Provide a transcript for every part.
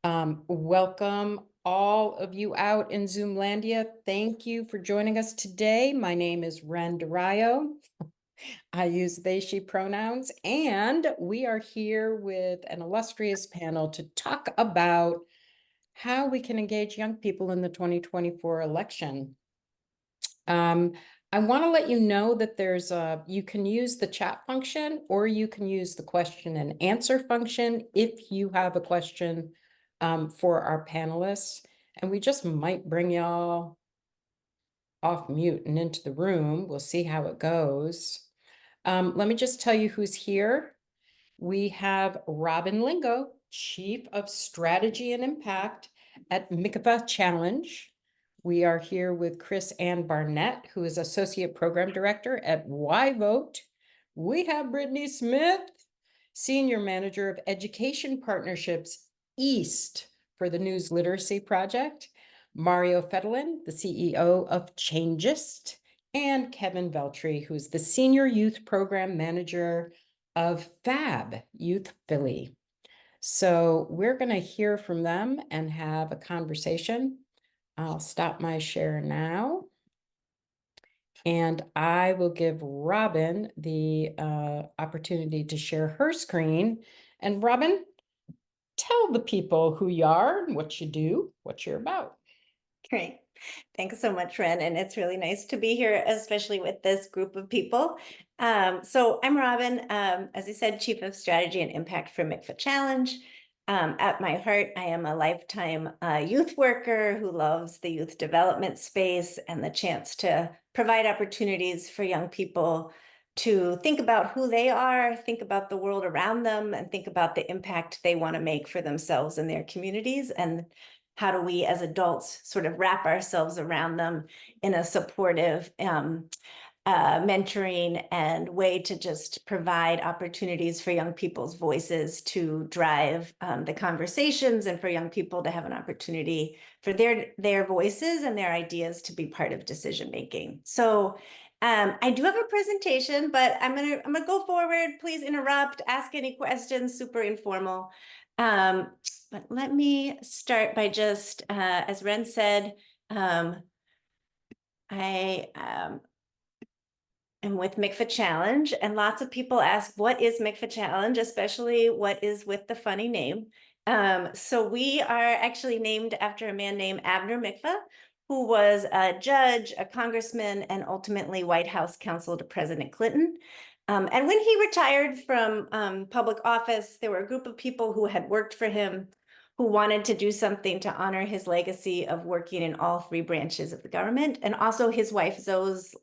Welcome all of you out in Zoomlandia. Thank you for joining us today. My name is Ren Durayo. I use they, she pronouns, and we are here with an illustrious panel to talk about how we can engage young people in the 2024 election. I want to let you know that you can use the chat function or you can use the question and answer function if you have a question for our panelists. And we just might bring y'all off mute and into the room. We'll see how it goes. Let me just tell you who's here. We have Robin Lingo, Chief of Strategy and Impact at MICFA Challenge. We are here with Chris Ann Barnett, who is Associate Program Director at Why Vote. We have Brittany Smith, Senior Manager of Education Partnerships East for the News Literacy Project, Mario Fedolin, the CEO of Changist, and Kevin Veltri, who's the Senior Youth Program Manager of FAB Youth Philly. So we're going to hear from them and have a conversation. I'll stop my share now. And I will give Robin the opportunity to share her screen. And Robin, tell the people who you are and what you do, what you're about. Great. Thanks so much, Ren. And it's really nice to be here, especially with this group of people. So I'm Robin, as I said, Chief of Strategy and Impact for MICFA Challenge. At my heart, I am a lifetime youth worker who loves the youth development space and the chance to provide opportunities for young people to think about who they are, think about the world around them, and think about the impact they want to make for themselves and their communities. And how do we as adults sort of wrap ourselves around them in a supportive mentoring and way to just provide opportunities for young people's voices to drive the conversations, and for young people to have an opportunity for their voices and their ideas to be part of decision making. So I do have a presentation, but I'm gonna go forward. Please interrupt, ask any questions, super informal. But let me start by just, as Ren said, I am with MICFA Challenge, and lots of people ask, what is MICFA Challenge, especially what is with the funny name. So we are actually named after a man named Abner MICFA, who was a judge, a congressman, and ultimately White House counsel to President Clinton. And when he retired from public office, there were a group of people who had worked for him who wanted to do something to honor his legacy of working in all three branches of the government, and also his wife Zoe's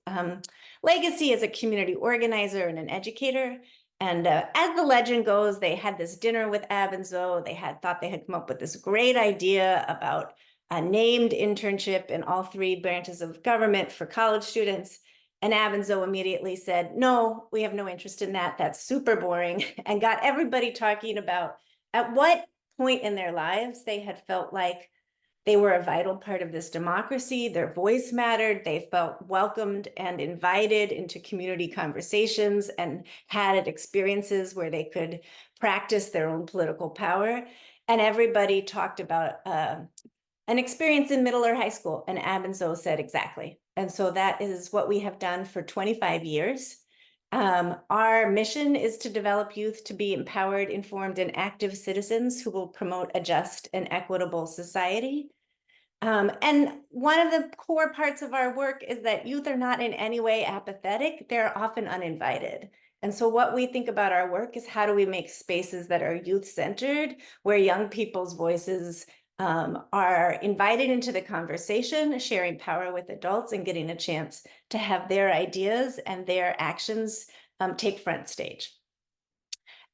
legacy as a community organizer and an educator. And as the legend goes, they had this dinner with Ab and Zoe. They thought they had come up with this great idea about a named internship in all three branches of government for college students. And Ab and Zoe immediately said, no, we have no interest in that. That's super boring. And got everybody talking about at what point in their lives they had felt like they were a vital part of this democracy. Their voice mattered. They felt welcomed and invited into community conversations and had experiences where they could practice their own political power. And everybody talked about an experience in middle or high school. And Ab and Zoe said exactly. And so that is what we have done for 25 years. Our mission is to develop youth to be empowered, informed, and active citizens who will promote a just and equitable society. And one of the core parts of our work is that youth are not in any way apathetic. They're often uninvited. And so what we think about our work is, how do we make spaces that are youth-centered, where young people's voices are invited into the conversation, sharing power with adults and getting a chance to have their ideas and their actions take front stage.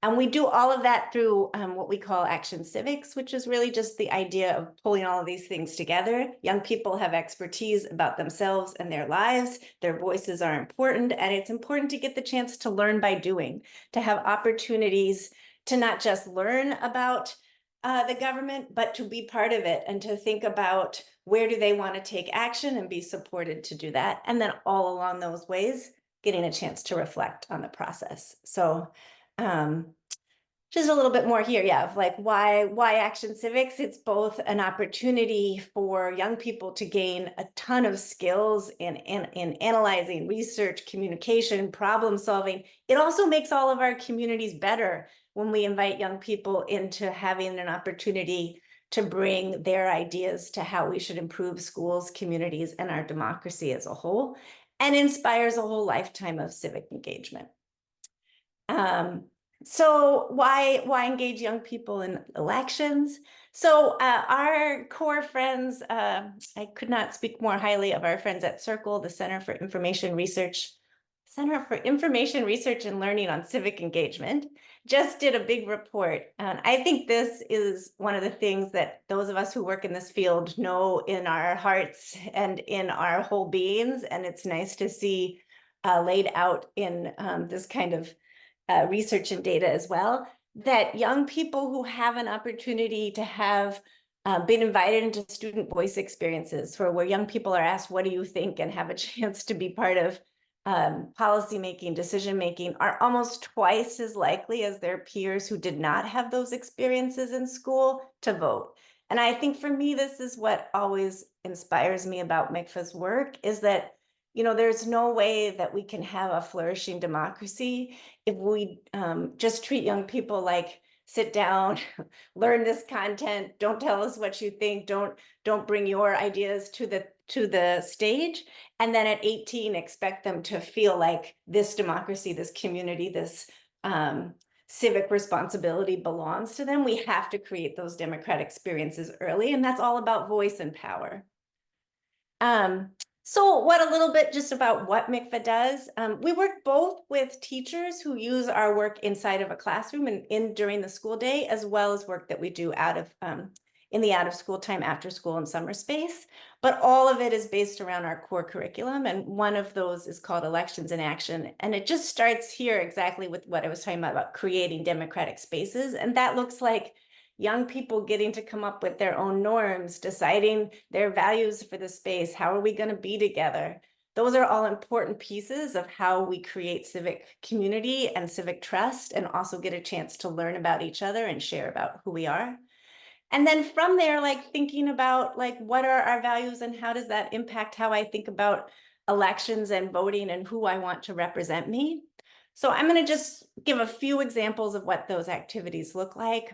And we do all of that through what we call action civics, which is really just the idea of pulling all of these things together. Young people have expertise about themselves and their lives. Their voices are important, and it's important to get the chance to learn by doing, to have opportunities to not just learn about the government, but to be part of it and to think about where do they want to take action and be supported to do that. And then all along those ways, getting a chance to reflect on the process. So just a little bit more here, yeah, of like why action civics. It's both an opportunity for young people to gain a ton of skills in analyzing, research, communication, problem solving. It also makes all of our communities better when we invite young people into having an opportunity to bring their ideas to how we should improve schools, communities, and our democracy as a whole, and inspires a whole lifetime of civic engagement. Um, so why engage young people in elections? So our core friends, I could not speak more highly of our friends at Circle, the Center for Information Research and Learning on Civic Engagement, just did a big report. And I think this is one of the things that those of us who work in this field know in our hearts and in our whole beings. And it's nice to see laid out in this kind of research and data as well, that young people who have an opportunity to have been invited into student voice experiences where young people are asked, what do you think, and have a chance to be part of policy making, decision making, are almost twice as likely as their peers who did not have those experiences in school to vote. And I think for me, this is what always inspires me about MICFA's work, is that there's no way that we can have a flourishing democracy if we just treat young people like, sit down, learn this content, don't tell us what you think, don't bring your ideas to the stage, and then at 18 expect them to feel like this democracy, this community, this civic responsibility belongs to them. We have to create those democratic experiences early, and that's all about voice and power. So what a little bit just about what MICFA does. We work both with teachers who use our work inside of a classroom and during the school day, as well as work that we do in the out of school time, after school and summer space. But all of it is based around our core curriculum. And one of those is called Elections in Action. And it just starts here exactly with what I was talking about creating democratic spaces. And that looks like young people getting to come up with their own norms, deciding their values for the space. How are we going to be together? Those are all important pieces of how we create civic community and civic trust, and also get a chance to learn about each other and share about who we are. And then from there, like thinking about like, what are our values and how does that impact how I think about elections and voting and who I want to represent me? So I'm going to just give a few examples of what those activities look like.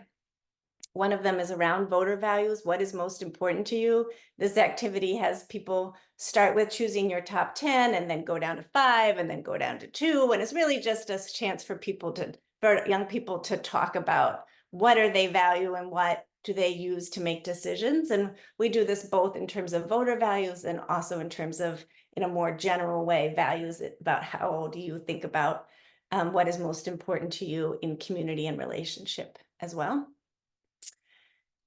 One of them is around voter values. What is most important to you? This activity has people start with choosing your top 10 and then go down to 5 and then go down to 2. And it's really just a chance for young people to talk about what are they value and what do they use to make decisions. And we do this both in terms of voter values and also in terms of, in a more general way, values about how do you think about what is most important to you in community and relationship as well.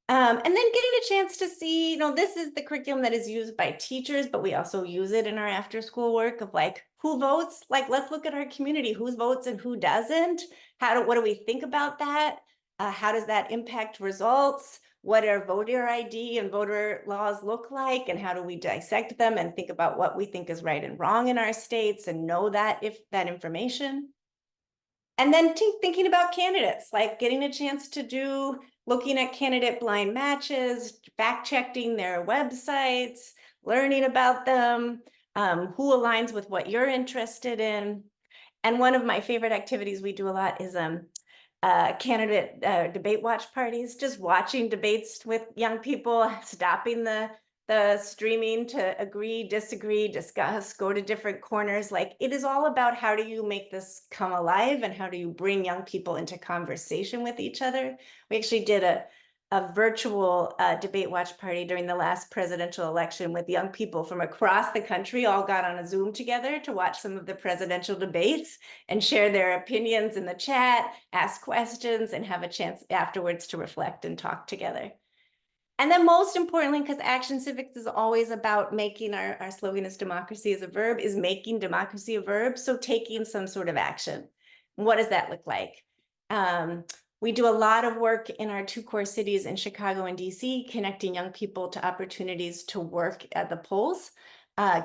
And then getting a chance to see, this is the curriculum that is used by teachers, but we also use it in our after school work of like, who votes? Like, let's look at our community, who votes and who doesn't. What do we think about that? How does that impact results? What are voter ID and voter laws look like? And how do we dissect them and think about what we think is right and wrong in our states and know that information? And then thinking about candidates, like getting a chance to looking at candidate blind matches, fact checking their websites, learning about them, who aligns with what you're interested in. And one of my favorite activities we do a lot is candidate debate watch parties, just watching debates with young people, stopping the streaming to agree, disagree, discuss, go to different corners. Like, it is all about how do you make this come alive and how do you bring young people into conversation with each other. We actually did a virtual debate watch party during the last presidential election with young people from across the country, all got on a Zoom together to watch some of the presidential debates and share their opinions in the chat, ask questions, and have a chance afterwards to reflect and talk together. And then most importantly, because action civics is always about making our slogan is democracy as a verb, is making democracy a verb. So taking some sort of action. What does that look like? We do a lot of work in our 2 core cities in Chicago and DC, connecting young people to opportunities to work at the polls.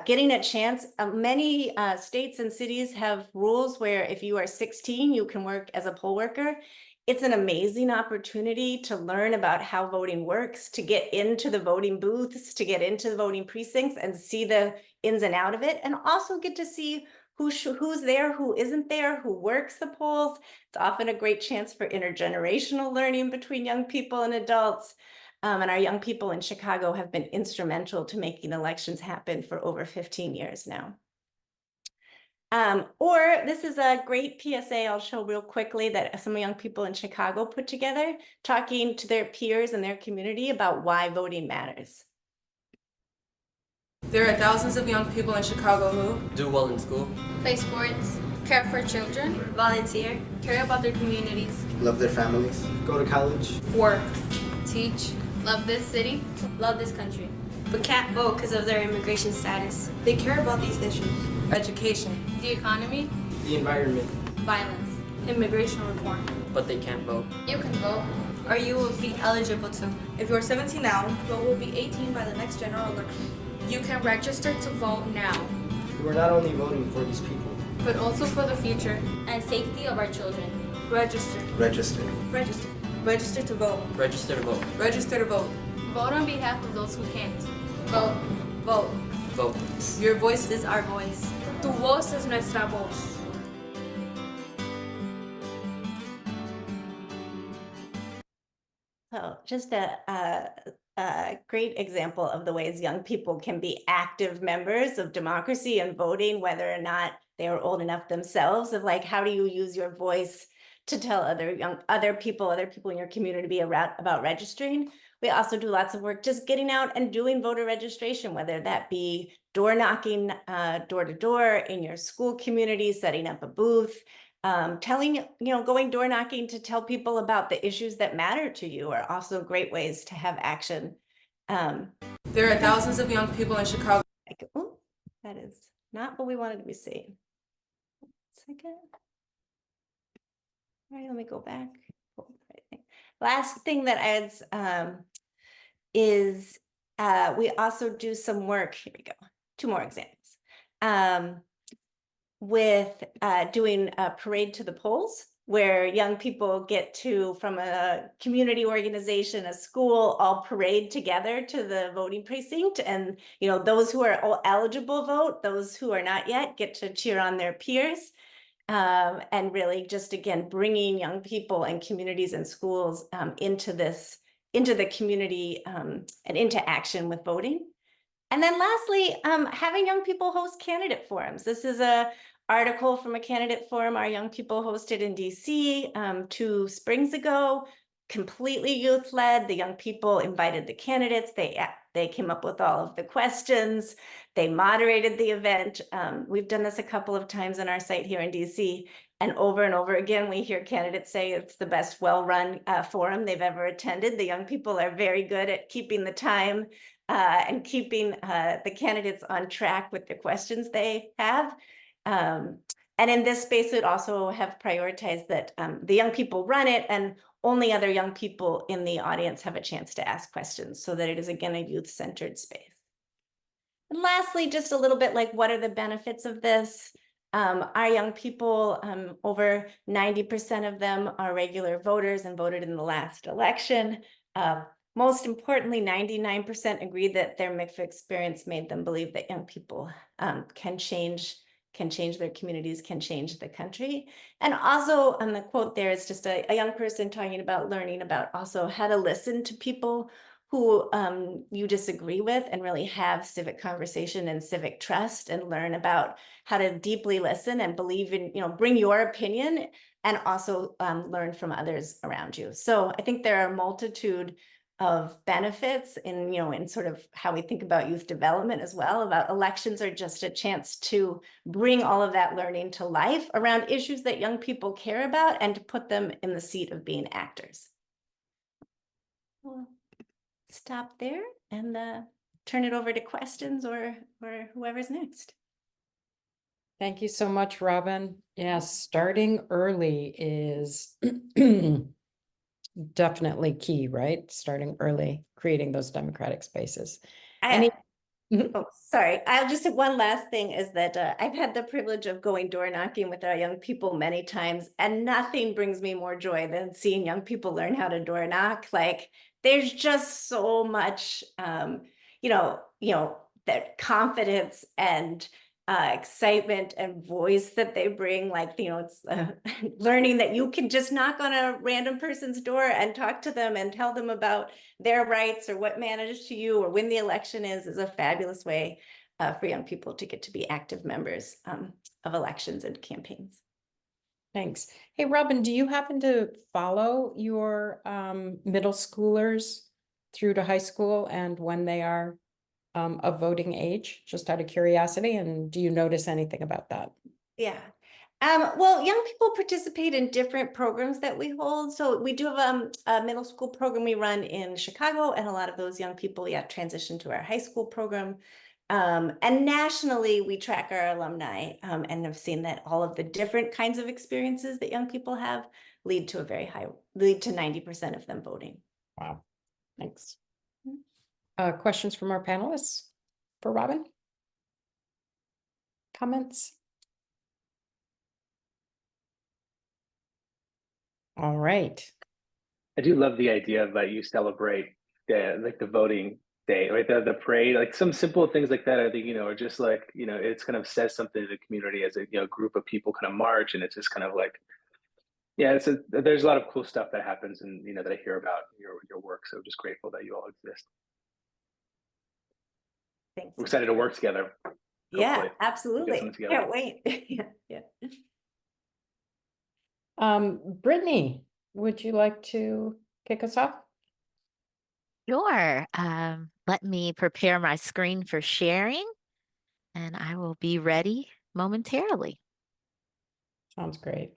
Getting a chance, many states and cities have rules where if you are 16, you can work as a poll worker. It's an amazing opportunity to learn about how voting works, to get into the voting booths, to get into the voting precincts and see the ins and out of it, and also get to see who's there, who isn't there, who works the polls. It's often a great chance for intergenerational learning between young people and adults. And our young people in Chicago have been instrumental to making elections happen for over 15 years now. Or this is a great PSA I'll show real quickly that some young people in Chicago put together, talking to their peers and their community about why voting matters. There are thousands of young people in Chicago who do well in school, play sports, care for children, volunteer, care about their communities, love their families, go to college, work, teach, love this city, love this country, but can't vote because of their immigration status. They care about these issues. education, the economy, the environment, violence, immigration reform. but they can't vote. You can vote. Or you will be eligible to. If you are 17 now, vote will be 18 by the next general election. You can register to vote now, we're not only voting for these people. but also for the future and safety of our children. Register. Register. Register. Register to vote. Register to vote. Register to vote. Vote on behalf of those who can't. Vote. Vote. Vote. Your voice This is our voice. Tu voz es nuestra voz. So just a great example of the ways young people can be active members of democracy and voting, whether or not they are old enough themselves, of like, how do you use your voice to tell other people in your community about registering. We also do lots of work just getting out and doing voter registration, whether that be door knocking, door to door in your school community, setting up a booth, going door knocking to tell people about the issues that matter to you are also great ways to have action. There are thousands of young people in Chicago. Oh, that is not what we wanted to be seeing. 1 second. All right, let me go back. Last thing that adds is we also do some work. Here we go. 2 more examples. With doing a parade to the polls, where young people get to, from a community organization, a school, all parade together to the voting precinct. And, those who are eligible vote, those who are not yet get to cheer on their peers. And really just, again, bringing young people and communities and schools into the community and into action with voting. And then lastly, having young people host candidate forums. This is a article from a candidate forum our young people hosted in DC 2 springs ago, completely youth-led. The young people invited the candidates. They came up with all of the questions. They moderated the event. We've done this a couple of times on our site here in DC. And over again, we hear candidates say it's the best well-run forum they've ever attended. The young people are very good at keeping the time and keeping the candidates on track with the questions they have. And in this space, we'd also have prioritized that the young people run it and only other young people in the audience have a chance to ask questions, so that it is, again, a youth-centered space. And lastly, just a little bit like, what are the benefits of this? Our young people, over 90% of them are regular voters and voted in the last election. Most importantly, 99% agreed that their MICFA experience made them believe that young people can change their communities, can change the country. And also, the quote there is just a young person talking about learning about also how to listen to people who you disagree with and really have civic conversation and civic trust, and learn about how to deeply listen and believe in, bring your opinion, and also learn from others around you. So I think there are a multitude of benefits in sort of how we think about youth development as well. About elections are just a chance to bring all of that learning to life around issues that young people care about, and to put them in the seat of being actors. We'll stop there and turn it over to questions or whoever's next. Thank you so much, Robin. Yes, starting early is definitely key, right? Starting early, creating those democratic spaces. Oh, sorry. I'll just say one last thing is that I've had the privilege of going door knocking with our young people many times, and nothing brings me more joy than seeing young people learn how to door knock. Like there's just so much, that confidence and excitement and voice that they bring. Like, it's learning that you can just knock on a random person's door and talk to them and tell them about their rights or what matters to you or when the election is a fabulous way for young people to get to be active members of elections and campaigns. Thanks. Hey, Robin, do you happen to follow your middle schoolers through to high school and when they are of voting age, just out of curiosity? And do you notice anything about that? Yeah. Well, young people participate in different programs that we hold. So we do have a middle school program we run in Chicago, and a lot of those young people transition to our high school program. And nationally, we track our alumni and have seen that all of the different kinds of experiences that young people have lead to 90% of them voting. Wow, thanks. Questions from our panelists for Robin? Comments? All right. I do love the idea that you celebrate the voting day, right? The parade, like some simple things like that. I think are just like it's kind of says something to the community as a group of people kind of march, and it's just kind of like there's a lot of cool stuff that happens, and that I hear about your work. So just grateful that you all exist. Thanks. We're excited to work together. Yeah, absolutely. Can't wait. Yeah. Brittany, would you like to kick us off? Sure. Let me prepare my screen for sharing, and I will be ready momentarily. Sounds great.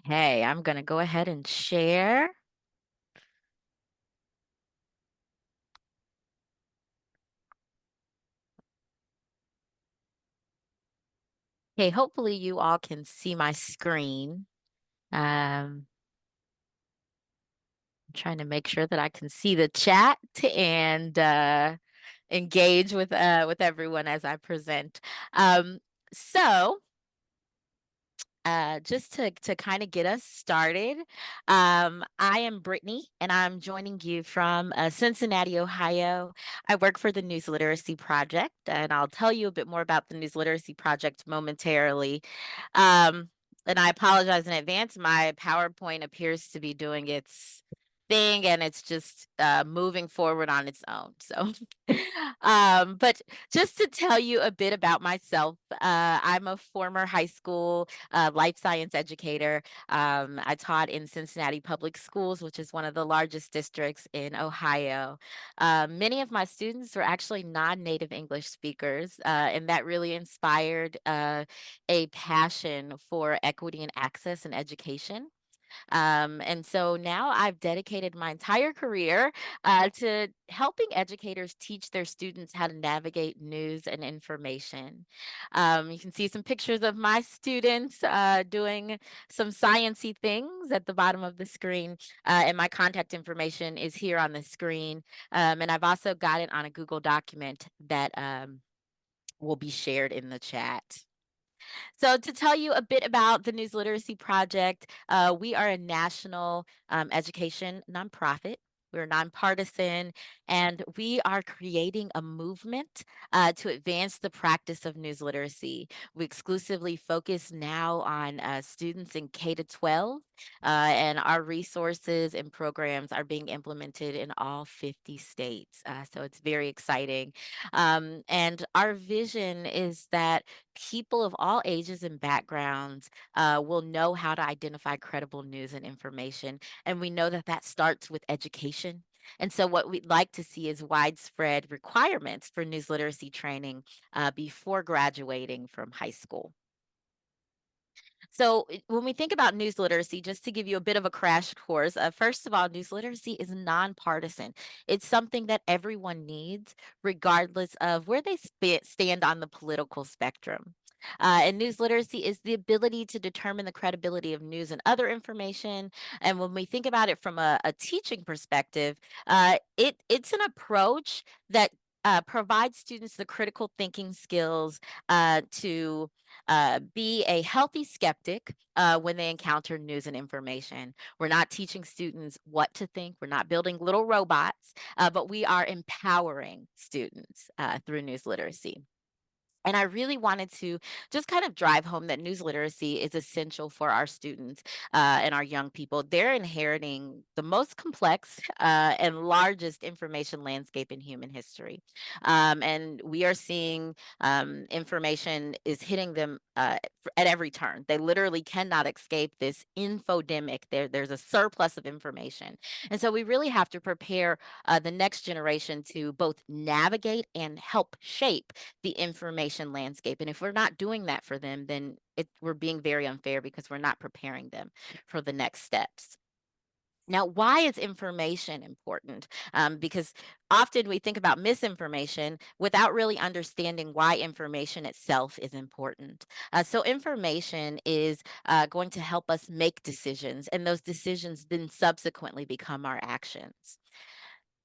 Okay, I'm going to go ahead and share. Okay, hopefully you all can see my screen. I'm trying to make sure that I can see the chat and engage with everyone as I present. So just to kind of get us started, I am Brittany, and I'm joining you from Cincinnati, Ohio. I work for the News Literacy Project, and I'll tell you a bit more about the News Literacy Project momentarily. And I apologize in advance. My PowerPoint appears to be doing its thing, and it's just moving forward on its own. So, but just to tell you a bit about myself, I'm a former high school life science educator. I taught in Cincinnati Public Schools, which is one of the largest districts in Ohio. Many of my students were actually non-native English speakers, and that really inspired a passion for equity and access in education. And so now I've dedicated my entire career to helping educators teach their students how to navigate news and information. You can see some pictures of my students doing some sciencey things at the bottom of the screen, and my contact information is here on the screen. And I've also got it on a Google document that will be shared in the chat. So, to tell you a bit about the News Literacy Project, we are a national education nonprofit. We're nonpartisan, and we are creating a movement to advance the practice of news literacy. We exclusively focus now on students in K to 12, and our resources and programs are being implemented in all 50 states. So it's very exciting. And our vision is that people of all ages and backgrounds will know how to identify credible news and information. And we know that that starts with education. And so, what we'd like to see is widespread requirements for news literacy training before graduating from high school. So, when we think about news literacy, just to give you a bit of a crash course, first of all, news literacy is nonpartisan. It's something that everyone needs, regardless of where they stand on the political spectrum. And news literacy is the ability to determine the credibility of news and other information. And when we think about it from a teaching perspective, it's an approach that provides students the critical thinking skills to be a healthy skeptic when they encounter news and information. We're not teaching students what to think. We're not building little robots, but we are empowering students through news literacy. And I really wanted to just kind of drive home that news literacy is essential for our students and our young people. They're inheriting the most complex and largest information landscape in human history. And we are seeing information is hitting them at every turn. They literally cannot escape this infodemic. There's a surplus of information. And so we really have to prepare the next generation to both navigate and help shape the information landscape. And if we're not doing that for them, then we're being very unfair because we're not preparing them for the next steps. Now, why is information important? Because often we think about misinformation without really understanding why information itself is important. So, information is going to help us make decisions, and those decisions then subsequently become our actions.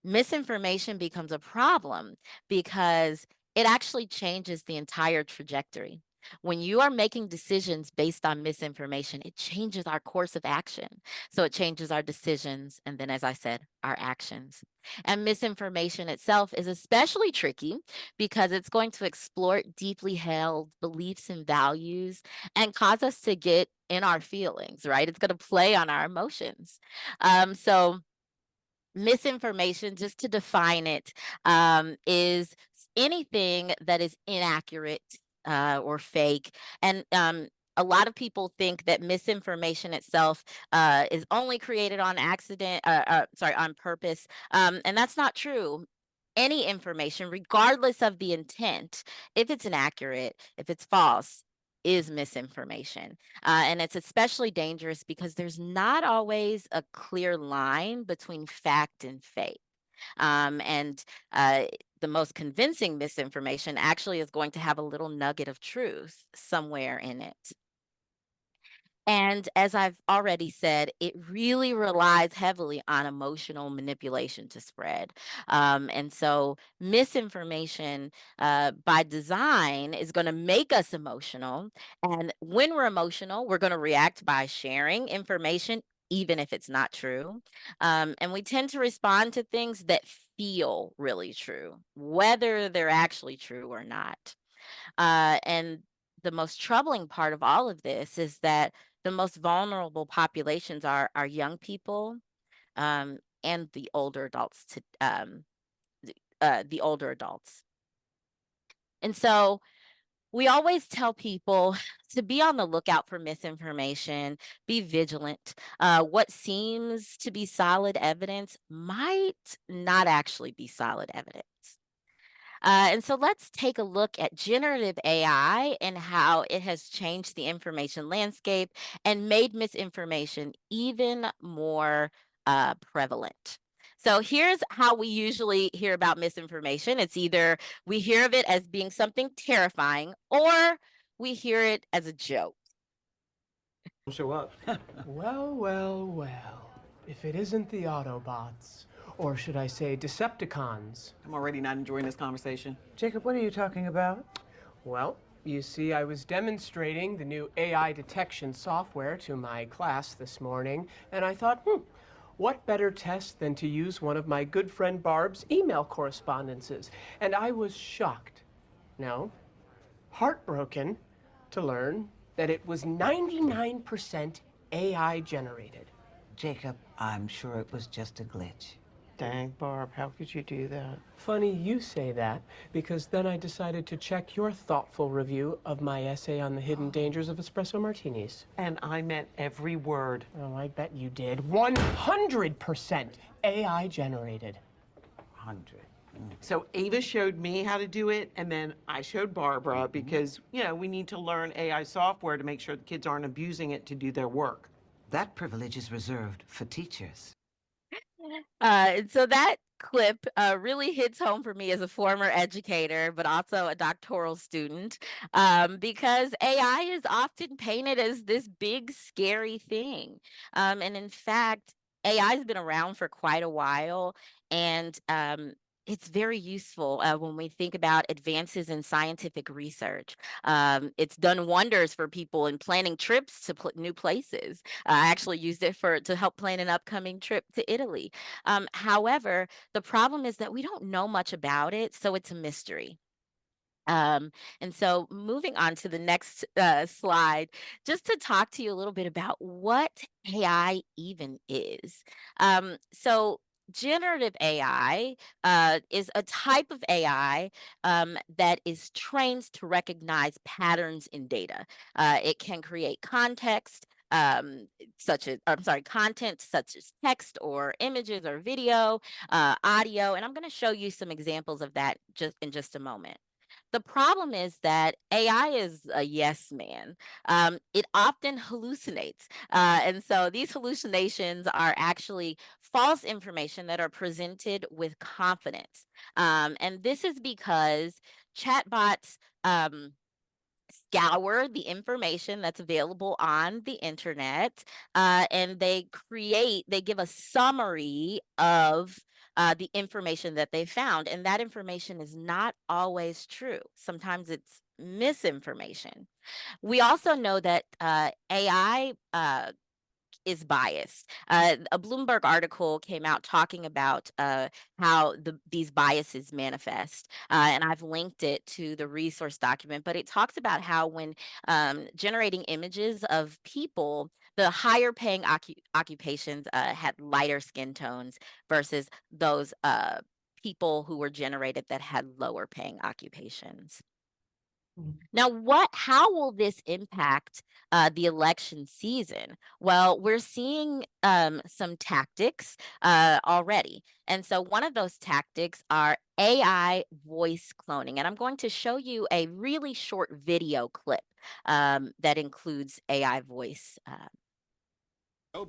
Misinformation becomes a problem because it actually changes the entire trajectory. When you are making decisions based on misinformation, it changes our course of action. So it changes our decisions. And then, as I said, our actions. And misinformation itself is especially tricky because it's going to exploit deeply held beliefs and values and cause us to get in our feelings, right? It's going to play on our emotions. So, misinformation, just to define it, is anything that is inaccurate or fake. And a lot of people think that misinformation itself is only created on accident, sorry, on purpose. And that's not true. Any information, regardless of the intent, if it's inaccurate, if it's false, is misinformation. And it's especially dangerous because there's not always a clear line between fact and fake. And the most convincing misinformation actually is going to have a little nugget of truth somewhere in it. And as I've already said, it really relies heavily on emotional manipulation to spread. And so misinformation by design is going to make us emotional. And when we're emotional, we're going to react by sharing information, even if it's not true. And we tend to respond to things that feel really true, whether they're actually true or not. And the most troubling part of all of this is that the most vulnerable populations are young people and the older adults. The older adults, and so we always tell people to be on the lookout for misinformation, be vigilant. What seems to be solid evidence might not actually be solid evidence. And so let's take a look at generative AI and how it has changed the information landscape and made misinformation even more prevalent. So here's how we usually hear about misinformation. It's either we hear of it as being something terrifying or we hear it as a joke. Show up. Well, well, well. If it isn't the Autobots, or should I say Decepticons? I'm already not enjoying this conversation. Jacob, what are you talking about? Well, you see, I was demonstrating the new AI detection software to my class this morning, and I thought, what better test than to use one of my good friend Barb's email correspondences? And I was shocked, no, heartbroken, to learn that it was 99% AI generated. Jacob, I'm sure it was just a glitch. Dang, Barb, how could you do that? Funny you say that, because then I decided to check your thoughtful review of my essay on the hidden dangers of espresso martinis. And I meant every word. Oh, I bet you did. 100% AI generated. 100. So Ava showed me how to do it, and then I showed Barbara because, you know, we need to learn AI software to make sure the kids aren't abusing it to do their work. That privilege is reserved for teachers. So that clip really hits home for me as a former educator, but also a doctoral student, because AI is often painted as this big, scary thing. And in fact, AI has been around for quite a while, and it's very useful when we think about advances in scientific research. It's done wonders for people in planning trips to new places. I actually used it to help plan an upcoming trip to Italy. However, the problem is that we don't know much about it, so it's a mystery. Um, and so moving on to the next slide, just to talk to you a little bit about what AI even is. So generative AI is a type of AI that is trained to recognize patterns in data. It can create context. Content such as text or images or video, audio, and I'm going to show you some examples of that just in just a moment. The problem is that AI is a yes man. It often hallucinates. And so these hallucinations are actually false information that are presented with confidence. And this is because chatbots scour the information that's available on the internet, and they give a summary of the information that they found, and that information is not always true. Sometimes it's misinformation. We also know that AI is biased. A Bloomberg article came out talking about how these biases manifest, and I've linked it to the resource document. But it talks about how when generating images of people, the higher paying occupations had lighter skin tones versus those people who were generated that had lower paying occupations. Now, how will this impact the election season? Well, we're seeing some tactics already. And so one of those tactics are AI voice cloning. And I'm going to show you a really short video clip that includes AI voice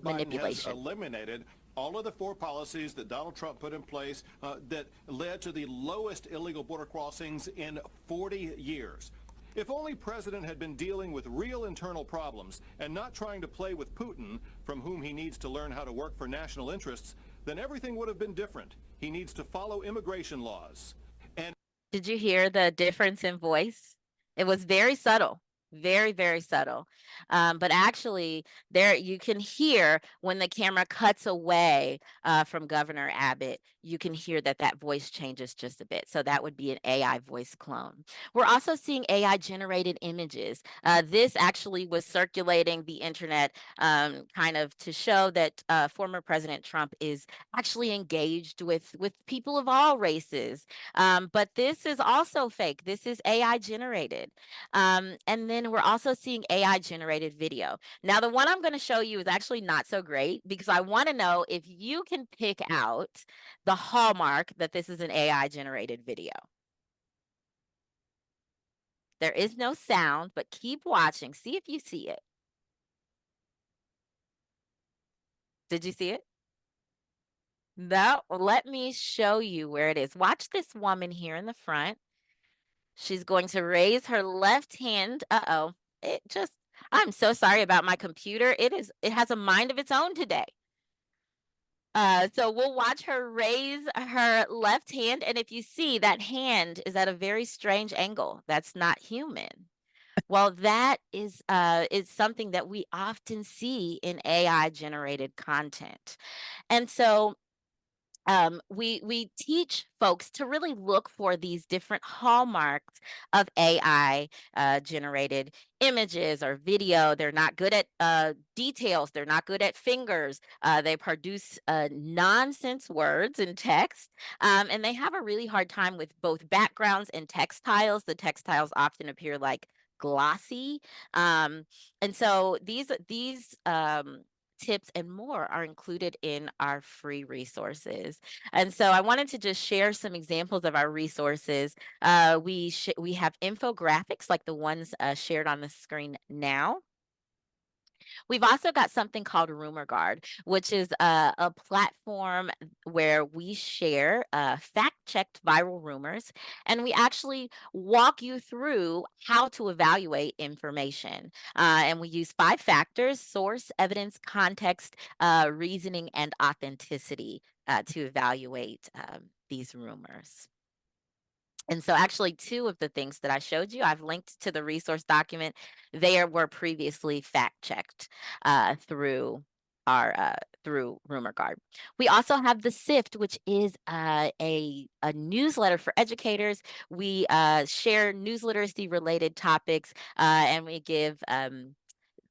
manipulation. Has eliminated all of the 4 policies that Donald Trump put in place that led to the lowest illegal border crossings in 40 years. If only President had been dealing with real internal problems and not trying to play with Putin, from whom he needs to learn how to work for national interests, then everything would have been different. He needs to follow immigration laws. And did you hear the difference in voice? It was very subtle, very, very subtle. But actually, there you can hear when the camera cuts away from Governor Abbott, you can hear that voice changes just a bit. So that would be an AI voice clone. We're also seeing AI generated images. This actually was circulating the internet kind of to show that former President Trump is actually engaged with people of all races. But this is also fake. This is AI generated. And then we're also seeing AI generated video. Now, the one I'm going to show you is actually not so great because I want to know if you can pick out the hallmark that this is an AI generated video. There is no sound, but keep watching. See if you see it. Did you see it? No, let me show you where it is. Watch this woman here in the front. She's going to raise her left hand. Uh-oh. I'm so sorry about my computer. It has a mind of its own today. So we'll watch her raise her left hand. And if you see that hand is at a very strange angle, that's not human. Well, that is something that we often see in AI generated content. And so we teach folks to really look for these different hallmarks of AI generated images or video. They're not good at details. They're not good at fingers. They produce nonsense words and text, and they have a really hard time with both backgrounds and textiles. The textiles often appear like glossy, and so these tips and more are included in our free resources. And so I wanted to just share some examples of our resources. We have infographics like the ones shared on the screen now. We've also got something called Rumor Guard, which is a platform where we share fact-checked viral rumors, and we actually walk you through how to evaluate information. And we use 5 factors: source, evidence, context, reasoning, and authenticity to evaluate these rumors. And so actually 2 of the things that I showed you, I've linked to the resource document. They were previously fact checked through Rumor Guard. We also have the SIFT, which is a newsletter for educators. We share news literacy related topics, and we give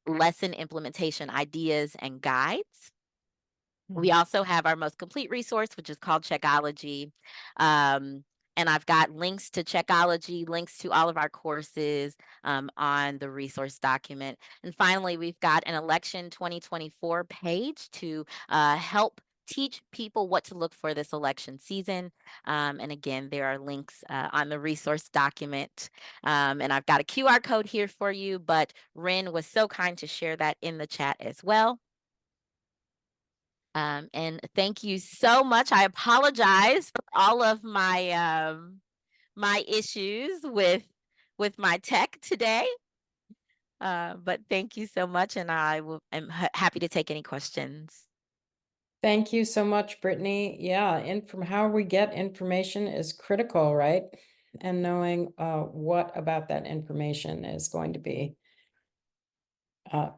lesson implementation ideas and guides. We also have our most complete resource, which is called Checkology. And I've got links to Checkology, links to all of our courses on the resource document. And finally, we've got an election 2024 page to help teach people what to look for this election season. And again, there are links on the resource document. And I've got a QR code here for you, but Rin was so kind to share that in the chat as well. And thank you so much. I apologize for all of my my issues with my tech today. But thank you so much, and am happy to take any questions. Thank you so much, Brittany. Yeah, and from how we get information is critical, right? And knowing what about that information is going to be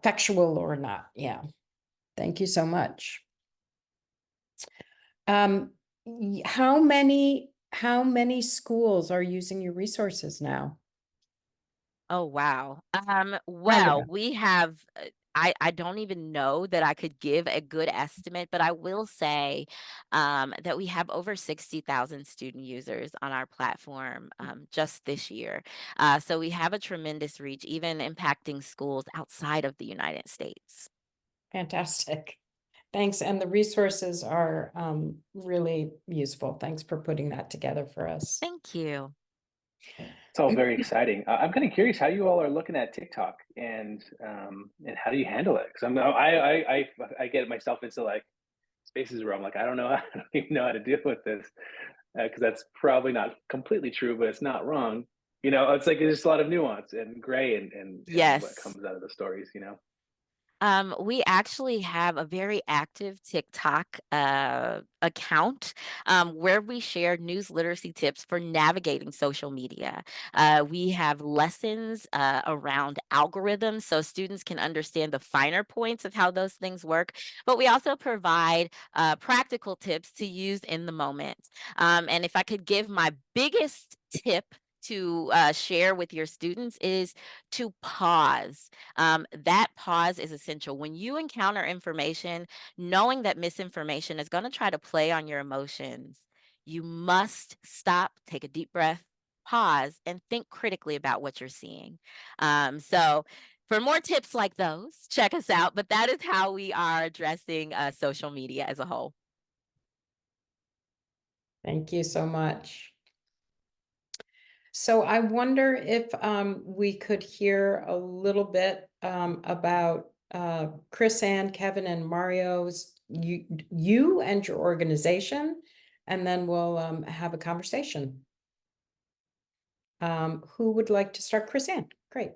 factual or not. Yeah. Thank you so much. How many schools are using your resources now? Oh, wow. Round Well, about. we have, I don't even know that I could give a good estimate, but I will say that we have over 60,000 student users on our platform just this year. So we have a tremendous reach, even impacting schools outside of the United States. Fantastic. Thanks. And the resources are really useful. Thanks for putting that together for us. Thank you. It's all very exciting. I'm kind of curious how you all are looking at TikTok and how do you handle it? Because I get myself into like spaces where I'm like, I don't know, I don't even know how to deal with this because that's probably not completely true, but it's not wrong. You know, it's like there's just a lot of nuance and gray and what Yes. comes out of the stories. You know. We actually have a very active TikTok account where we share news literacy tips for navigating social media. We have lessons around algorithms so students can understand the finer points of how those things work. But we also provide practical tips to use in the moment. And if I could give my biggest tip to share with your students is to pause. That pause is essential. When you encounter information, knowing that misinformation is going to try to play on your emotions, you must stop, take a deep breath, pause, and think critically about what you're seeing. So, for more tips like those, check us out. But that is how we are addressing social media as a whole. Thank you so much. So I wonder if we could hear a little bit about Chris Ann, Kevin, and Mario's you and your organization, and then we'll have a conversation. Who would like to start? Chris Ann, great.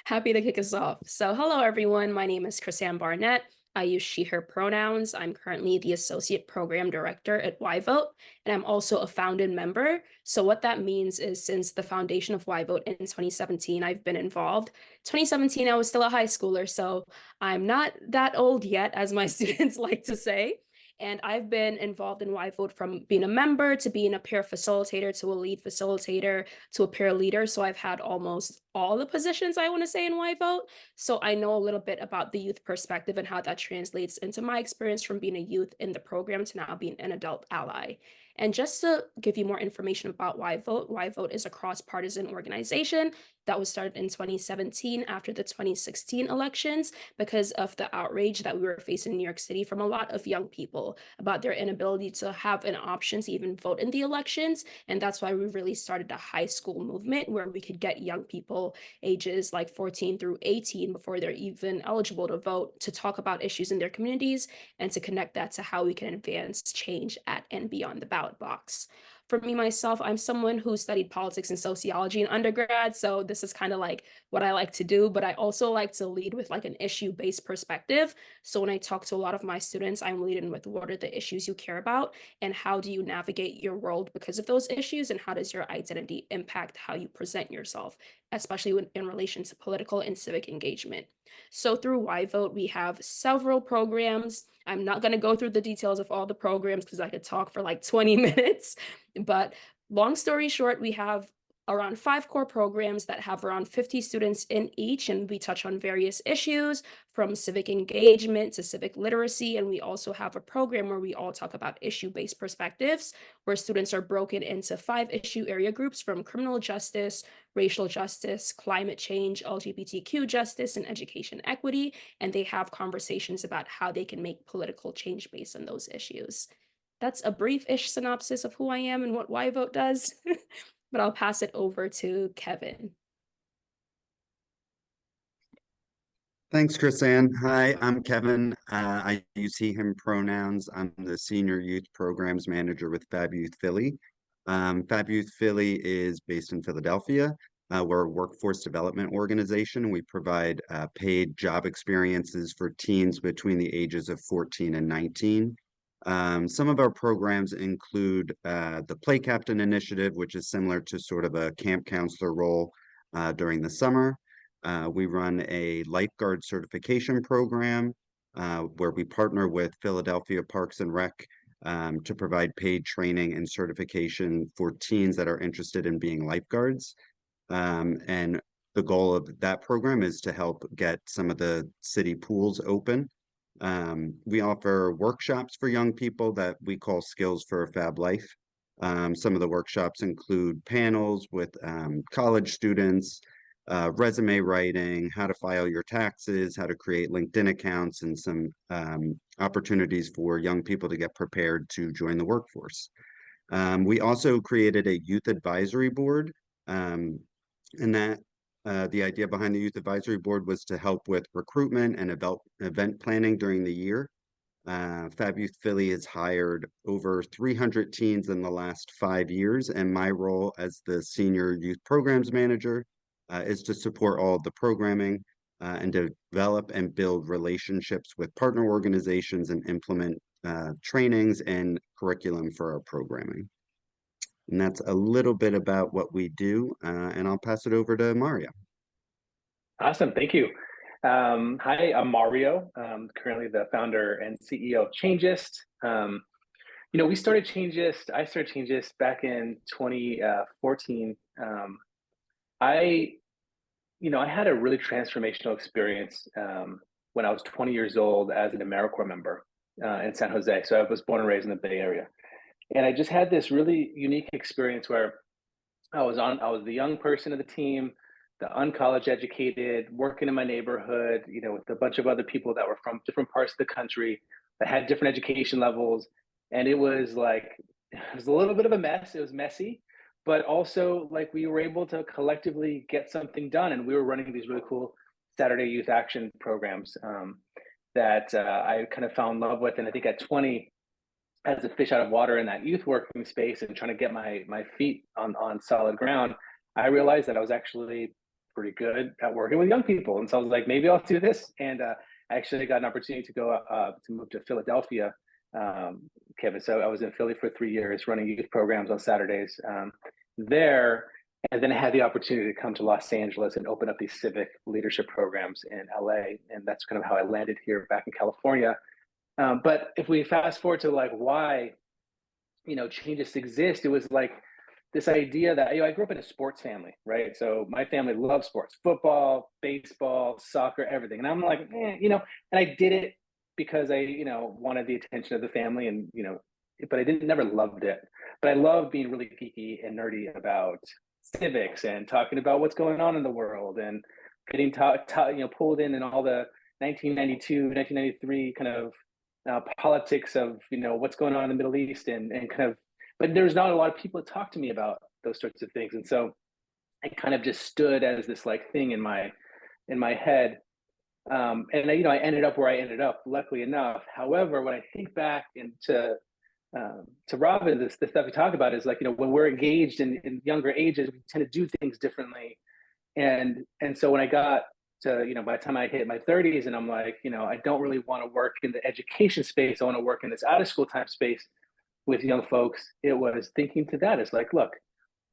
Happy to kick us off. So, hello everyone. My name is Chrisanne Barnett. I use she, her pronouns. I'm currently the Associate Program Director at YVote, and I'm also a founded member. So, what that means is since the foundation of YVote in 2017, I've been involved. 2017, I was still a high schooler, so I'm not that old yet, as my students like to say. And I've been involved in YVote from being a member to being a peer facilitator to a lead facilitator to a peer leader. So I've had almost all the positions I want to say in YVote. So I know a little bit about the youth perspective and how that translates into my experience from being a youth in the program to now being an adult ally. And just to give you more information about Y Vote is a cross-partisan organization that was started in 2017 after the 2016 elections because of the outrage that we were facing in New York City from a lot of young people about their inability to have an option to even vote in the elections. And that's why we really started a high school movement where we could get young people ages like 14 through 18 before they're even eligible to vote to talk about issues in their communities and to connect that to how we can advance change at and beyond the ballot box. For me, myself, I'm someone who studied politics and sociology in undergrad, so this is kind of like what I like to do, but I also like to lead with like an issue-based perspective. So when I talk to a lot of my students, I'm leading with what are the issues you care about and how do you navigate your world because of those issues and how does your identity impact how you present yourself, especially in relation to political and civic engagement. So through Y Vote, we have several programs. I'm not going to go through the details of all the programs because I could talk for like 20 minutes. But long story short, we have around 5 core programs that have around 50 students in each, and we touch on various issues from civic engagement to civic literacy. And we also have a program where we all talk about issue-based perspectives, where students are broken into 5 issue area groups from criminal justice, racial justice, climate change, LGBTQ justice, and education equity. And they have conversations about how they can make political change based on those issues. That's a brief-ish synopsis of who I am and what Y Vote does. But I'll pass it over to Kevin. Thanks, Chrisanne. Hi, I'm Kevin. I use he, him pronouns. I'm the Senior Youth Programs Manager with Fab Youth Philly. Fab Youth Philly is based in Philadelphia. We're a workforce development organization. We provide paid job experiences for teens between the ages of 14 and 19. Some of our programs include the Play Captain Initiative, which is similar to sort of a camp counselor role during the summer. We run a lifeguard certification program where we partner with Philadelphia Parks and Rec to provide paid training and certification for teens that are interested in being lifeguards. And the goal of that program is to help get some of the city pools open. We offer workshops for young people that we call Skills for a Fab Life. Some of the workshops include panels with college students, resume writing, how to file your taxes, how to create LinkedIn accounts, and some opportunities for young people to get prepared to join the workforce. We also created a youth advisory board, and that the idea behind the Youth Advisory Board was to help with recruitment and event planning during the year. Fab Youth Philly has hired over 300 teens in the last 5 years, and my role as the Senior Youth Programs Manager is to support all of the programming and develop and build relationships with partner organizations and implement trainings and curriculum for our programming. And that's a little bit about what we do, and I'll pass it over to Mario. Awesome, thank you. Hi, I'm Mario, currently the founder and CEO of Changist. We started Changist, I started Changist back in 2014. I had a really transformational experience when I was 20 years old as an AmeriCorps member in San Jose. So I was born and raised in the Bay Area. And I just had this really unique experience where I was the young person of the team, the uncollege educated, working in my neighborhood, with a bunch of other people that were from different parts of the country that had different education levels. And it was a little bit of a mess. It was messy, but also like we were able to collectively get something done. And we were running these really cool Saturday youth action programs that I kind of fell in love with. And I think at 20, as a fish out of water in that youth working space and trying to get my feet on solid ground, I realized that I was actually pretty good at working with young people. And so I was like, maybe I'll do this. And I actually got an opportunity to go to move to Philadelphia, Kevin. So I was in Philly for 3 years running youth programs on Saturdays there. And then I had the opportunity to come to Los Angeles and open up these civic leadership programs in LA. And that's kind of how I landed here back in California. But if we fast forward to like why, changes exist, it was like this idea that I grew up in a sports family, right? So my family loves sports, football, baseball, soccer, everything. And I'm like, and I did it because I, wanted the attention of the family and, but I didn't never loved it. But I love being really geeky and nerdy about civics and talking about what's going on in the world and getting pulled in all the 1992, 1993 kind of politics of what's going on in the Middle East and kind of. But there's not a lot of people that talk to me about those sorts of things, and so I kind of just stood as this like thing in my head. And I ended up where I ended up, luckily enough. However, when I think back into to Robin, the stuff we talk about is like, when we're engaged in younger ages, we tend to do things differently. And so when I got to, by the time I hit my 30s and I'm like, I don't really want to work in the education space. I want to work in this out of school time space with young folks. It was thinking to that, it's like, look,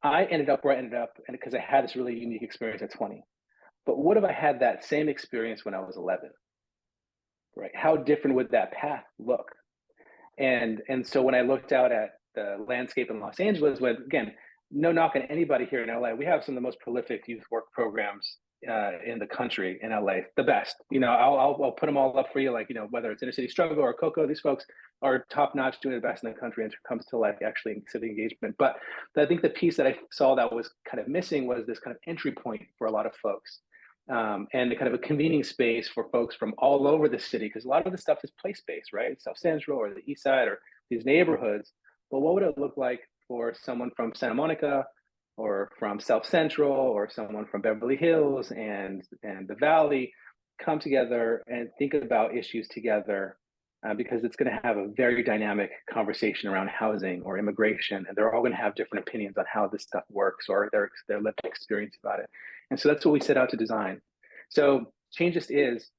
I ended up where I ended up and because I had this really unique experience at 20. But what if I had that same experience when I was 11? Right? How different would that path look? And so when I looked out at the landscape in Los Angeles, when again, no knock on anybody here in LA, we have some of the most prolific youth work programs in the country in LA, the best. I'll put them all up for you, like whether it's Inner City Struggle or Coco, these folks are top notch, doing the best in the country when it comes to like actually civic engagement. But I think the piece that I saw that was kind of missing was this kind of entry point for a lot of folks. And the kind of a convening space for folks from all over the city, because a lot of the stuff is place-based, right? South Central or the East Side or these neighborhoods. But what would it look like for someone from Santa Monica or from South Central or someone from Beverly Hills and the Valley come together and think about issues together? Because it's going to have a very dynamic conversation around housing or immigration, and they're all going to have different opinions on how this stuff works or their lived experience about it. And so that's what we set out to design. So Change Just is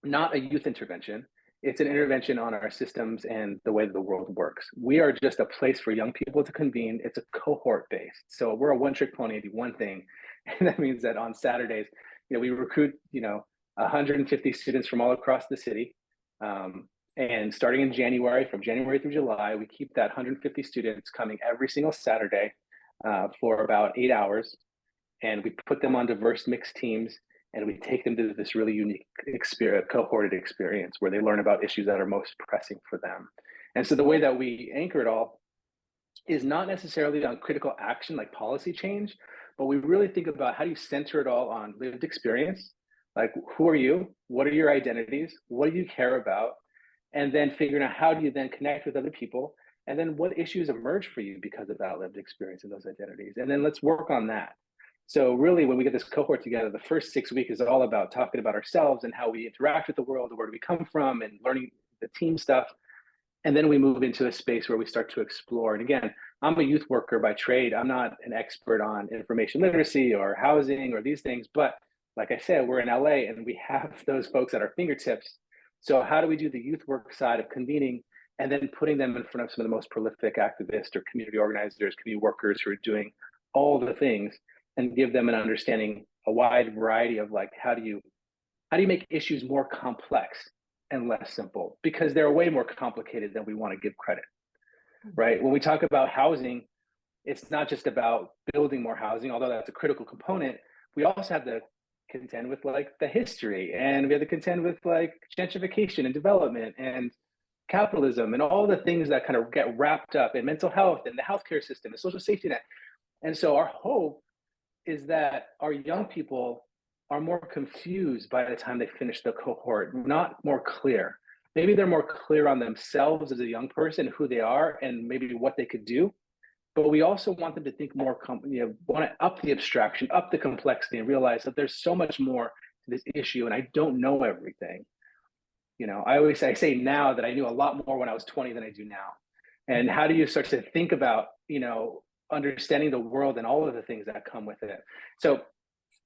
not a youth intervention. It's an intervention on our systems and the way that the world works. We are just a place for young people to convene. It's a cohort based. So we're a one-trick pony, do one thing. And that means that on Saturdays, we recruit, 150 students from all across the city. And starting in January, from January through July, we keep that 150 students coming every single Saturday for about 8 hours. And we put them on diverse mixed teams and we take them to this really unique experience, cohorted experience where they learn about issues that are most pressing for them. And so the way that we anchor it all is not necessarily on critical action like policy change, but we really think about how do you center it all on lived experience? Like, who are you? What are your identities? What do you care about? And then figuring out how do you then connect with other people? And then what issues emerge for you because of that lived experience and those identities? And then let's work on that. So really, when we get this cohort together, the first 6 weeks is all about talking about ourselves and how we interact with the world, where do we come from, and learning the team stuff. And then we move into a space where we start to explore. And again, I'm a youth worker by trade. I'm not an expert on information literacy or housing or these things. But like I said, we're in LA and we have those folks at our fingertips. So how do we do the youth work side of convening and then putting them in front of some of the most prolific activists or community organizers, community workers who are doing all the things, and give them an understanding, a wide variety of like, how do you make issues more complex and less simple? Because they're way more complicated than we want to give credit, right? When we talk about housing, it's not just about building more housing, although that's a critical component. We also have to contend with like the history, and we have to contend with like gentrification and development and capitalism and all the things that kind of get wrapped up in mental health and the healthcare system, the social safety net. And so our hope is that our young people are more confused by the time they finish the cohort, not more clear. Maybe they're more clear on themselves as a young person, who they are, and maybe what they could do. But we also want them to think more, want to up the abstraction, up the complexity, and realize that there's so much more to this issue, and I don't know everything. I say now that I knew a lot more when I was 20 than I do now. And how do you start to think about, understanding the world and all of the things that come with it? So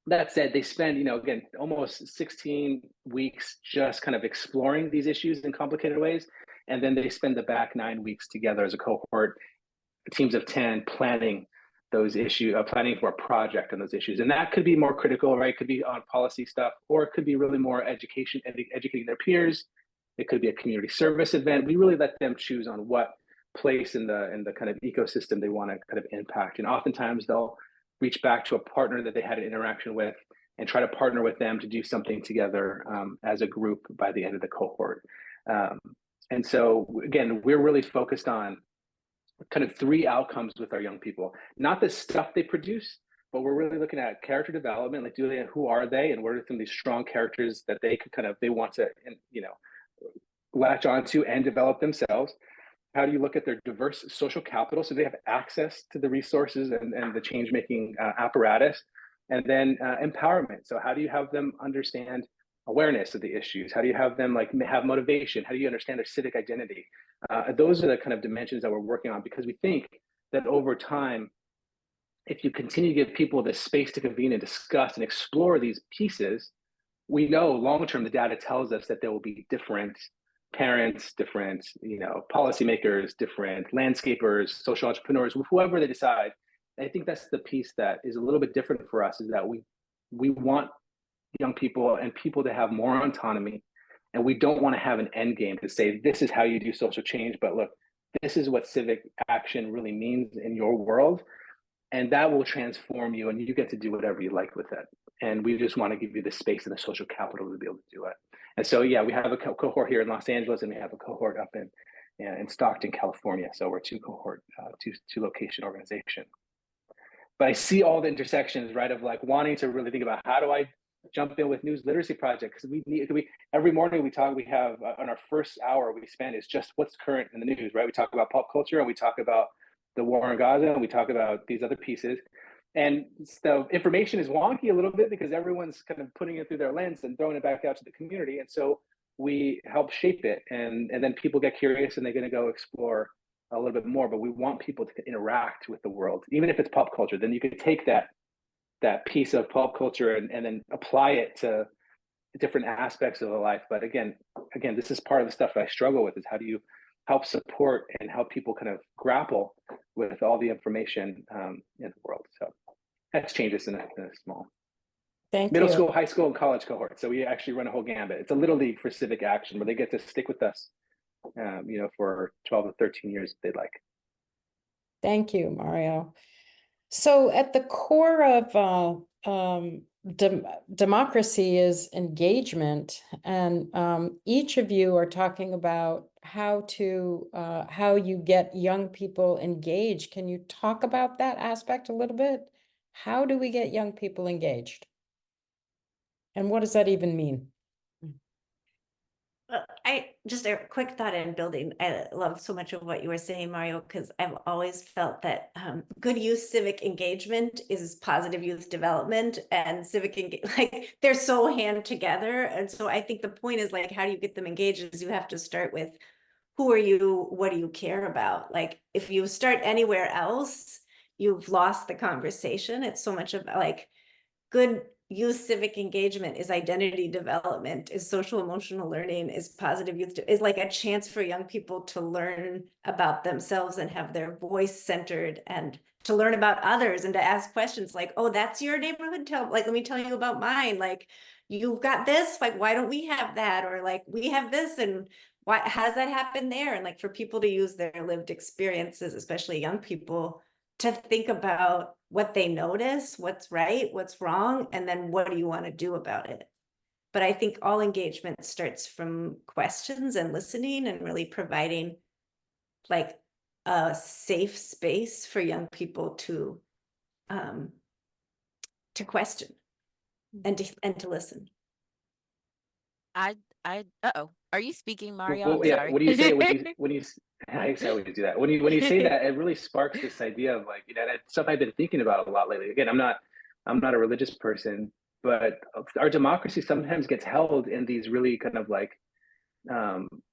that said, they spend, again, almost 16 weeks just kind of exploring these issues in complicated ways. And then they spend the back 9 weeks together as a cohort, teams of 10, planning those issues, planning for a project on those issues. And that could be more critical, right? It could be on policy stuff, or it could be really more education, educating their peers. It could be a community service event. We really let them choose on what place in the kind of ecosystem they want to kind of impact. And oftentimes they'll reach back to a partner that they had an interaction with and try to partner with them to do something together as a group by the end of the cohort. And so again, we're really focused on kind of three outcomes with our young people, not the stuff they produce, but we're really looking at character development, like who are they, and what are some of these strong characters that they could they want to, latch onto and develop themselves. How do you look at their diverse social capital so they have access to the resources and the change making apparatus? And then empowerment. So how do you have them understand awareness of the issues? How do you have them have motivation? How do you understand their civic identity? Those are the kind of dimensions that we're working on, because we think that over time, if you continue to give people the space to convene and discuss and explore these pieces, we know long term the data tells us that there will be different parents, different policymakers, different landscapers, social entrepreneurs, whoever they decide. And I think that's the piece that is a little bit different for us, is that we want young people and people to have more autonomy, and we don't want to have an end game to say this is how you do social change, but look, this is what civic action really means in your world, and that will transform you, and you get to do whatever you like with it. And we just want to give you the space and the social capital to be able to do it. And so, yeah, we have a cohort here in Los Angeles, and we have a cohort up in Stockton, California. So we're two location organization. But I see all the intersections, right, of wanting to really think about how do I jump in with news literacy projects. We every morning we have on our first hour we spend is just what's current in the news, right? We talk about pop culture, and we talk about the war in Gaza, and we talk about these other pieces. And the information is wonky a little bit because everyone's kind of putting it through their lens and throwing it back out to the community. And so we help shape it, and then people get curious and they're going to go explore a little bit more. But we want people to interact with the world, even if it's pop culture. Then you can take that piece of pop culture and then apply it to different aspects of the life. But again, this is part of the stuff that I struggle with, is how do you help support and help people kind of grapple with all the information in the world. So that's changes in a small middle school, high school, and college cohort. So we actually run a whole gambit. It's a little league for civic action where they get to stick with us, for 12 to 13 years if they'd like. Thank you, Mario. So at the core of democracy is engagement, and each of you are talking about how you get young people engaged. Can you talk about that aspect a little bit? How do we get young people engaged? And what does that even mean? I just a quick thought in building. I love so much of what you were saying, Mario, because I've always felt that good youth civic engagement is positive youth development, and they're so hand together. And so I think the point is how do you get them engaged? Is you have to start with who are you? What do you care about? If you start anywhere else, you've lost the conversation. It's so much of good youth civic engagement is identity development, is social emotional learning, is positive youth, is a chance for young people to learn about themselves and have their voice centered, and to learn about others and to ask questions oh, that's your neighborhood, let me tell you about mine, you've got this, why don't we have that, or we have this, and why, how does that happen there? And for people to use their lived experiences, especially young people, to think about what they notice, what's right, what's wrong, and then what do you want to do about it? But I think all engagement starts from questions and listening, and really providing a safe space for young people to question and to listen. Uh-oh. Are you speaking, Mario? Well, I'm yeah. sorry. What do you say when you I guess I always do that. When you say that, it really sparks this idea of that's stuff I've been thinking about a lot lately. Again, I'm not a religious person, but our democracy sometimes gets held in these really kind of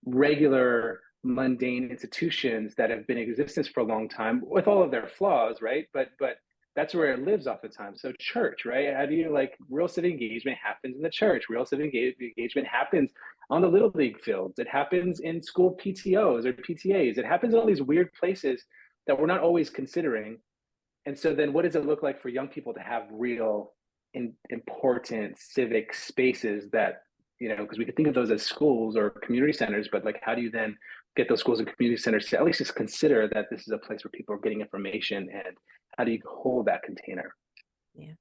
regular, mundane institutions that have been in existence for a long time, with all of their flaws, right? But that's where it lives oftentimes. So church, right? How do you real civic engagement happens in the church? Real civic engagement happens on the little league fields. It happens in school PTOs or PTAs. It happens in all these weird places that we're not always considering. And so then what does it look like for young people to have real important civic spaces that, because we could think of those as schools or community centers, but how do you then get those schools and community centers to at least just consider that this is a place where people are getting information, and how do you hold that container? Yeah.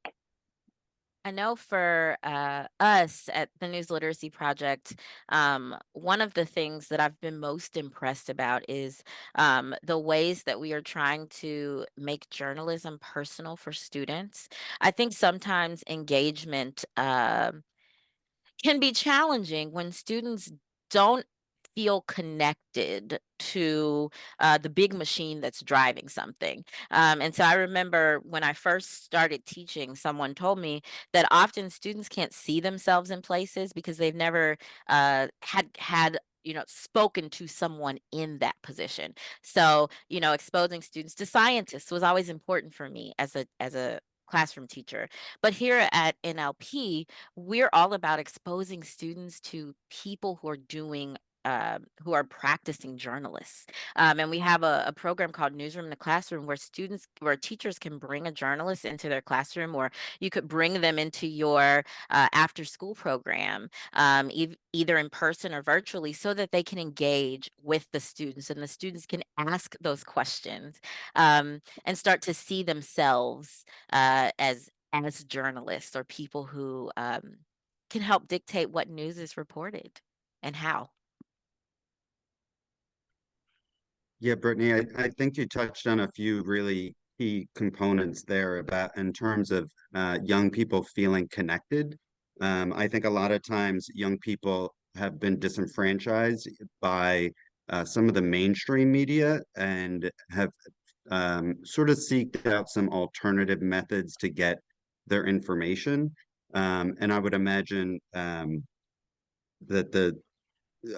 I know for us at the News Literacy Project, one of the things that I've been most impressed about is the ways that we are trying to make journalism personal for students. I think sometimes engagement can be challenging when students don't feel connected to the big machine that's driving something. And so I remember when I first started teaching, someone told me that often students can't see themselves in places because they've never had spoken to someone in that position. So exposing students to scientists was always important for me as a classroom teacher. But here at NLP, we're all about exposing students to people who are practicing journalists. And we have a program called Newsroom in the Classroom where teachers can bring a journalist into their classroom, or you could bring them into your after school program, either in person or virtually, so that they can engage with the students and the students can ask those questions and start to see themselves as journalists or people who can help dictate what news is reported and how. Yeah, Brittany, I think you touched on a few really key components there about in terms of young people feeling connected. I think a lot of times young people have been disenfranchised by some of the mainstream media and have sort of seeked out some alternative methods to get their information. And I would imagine that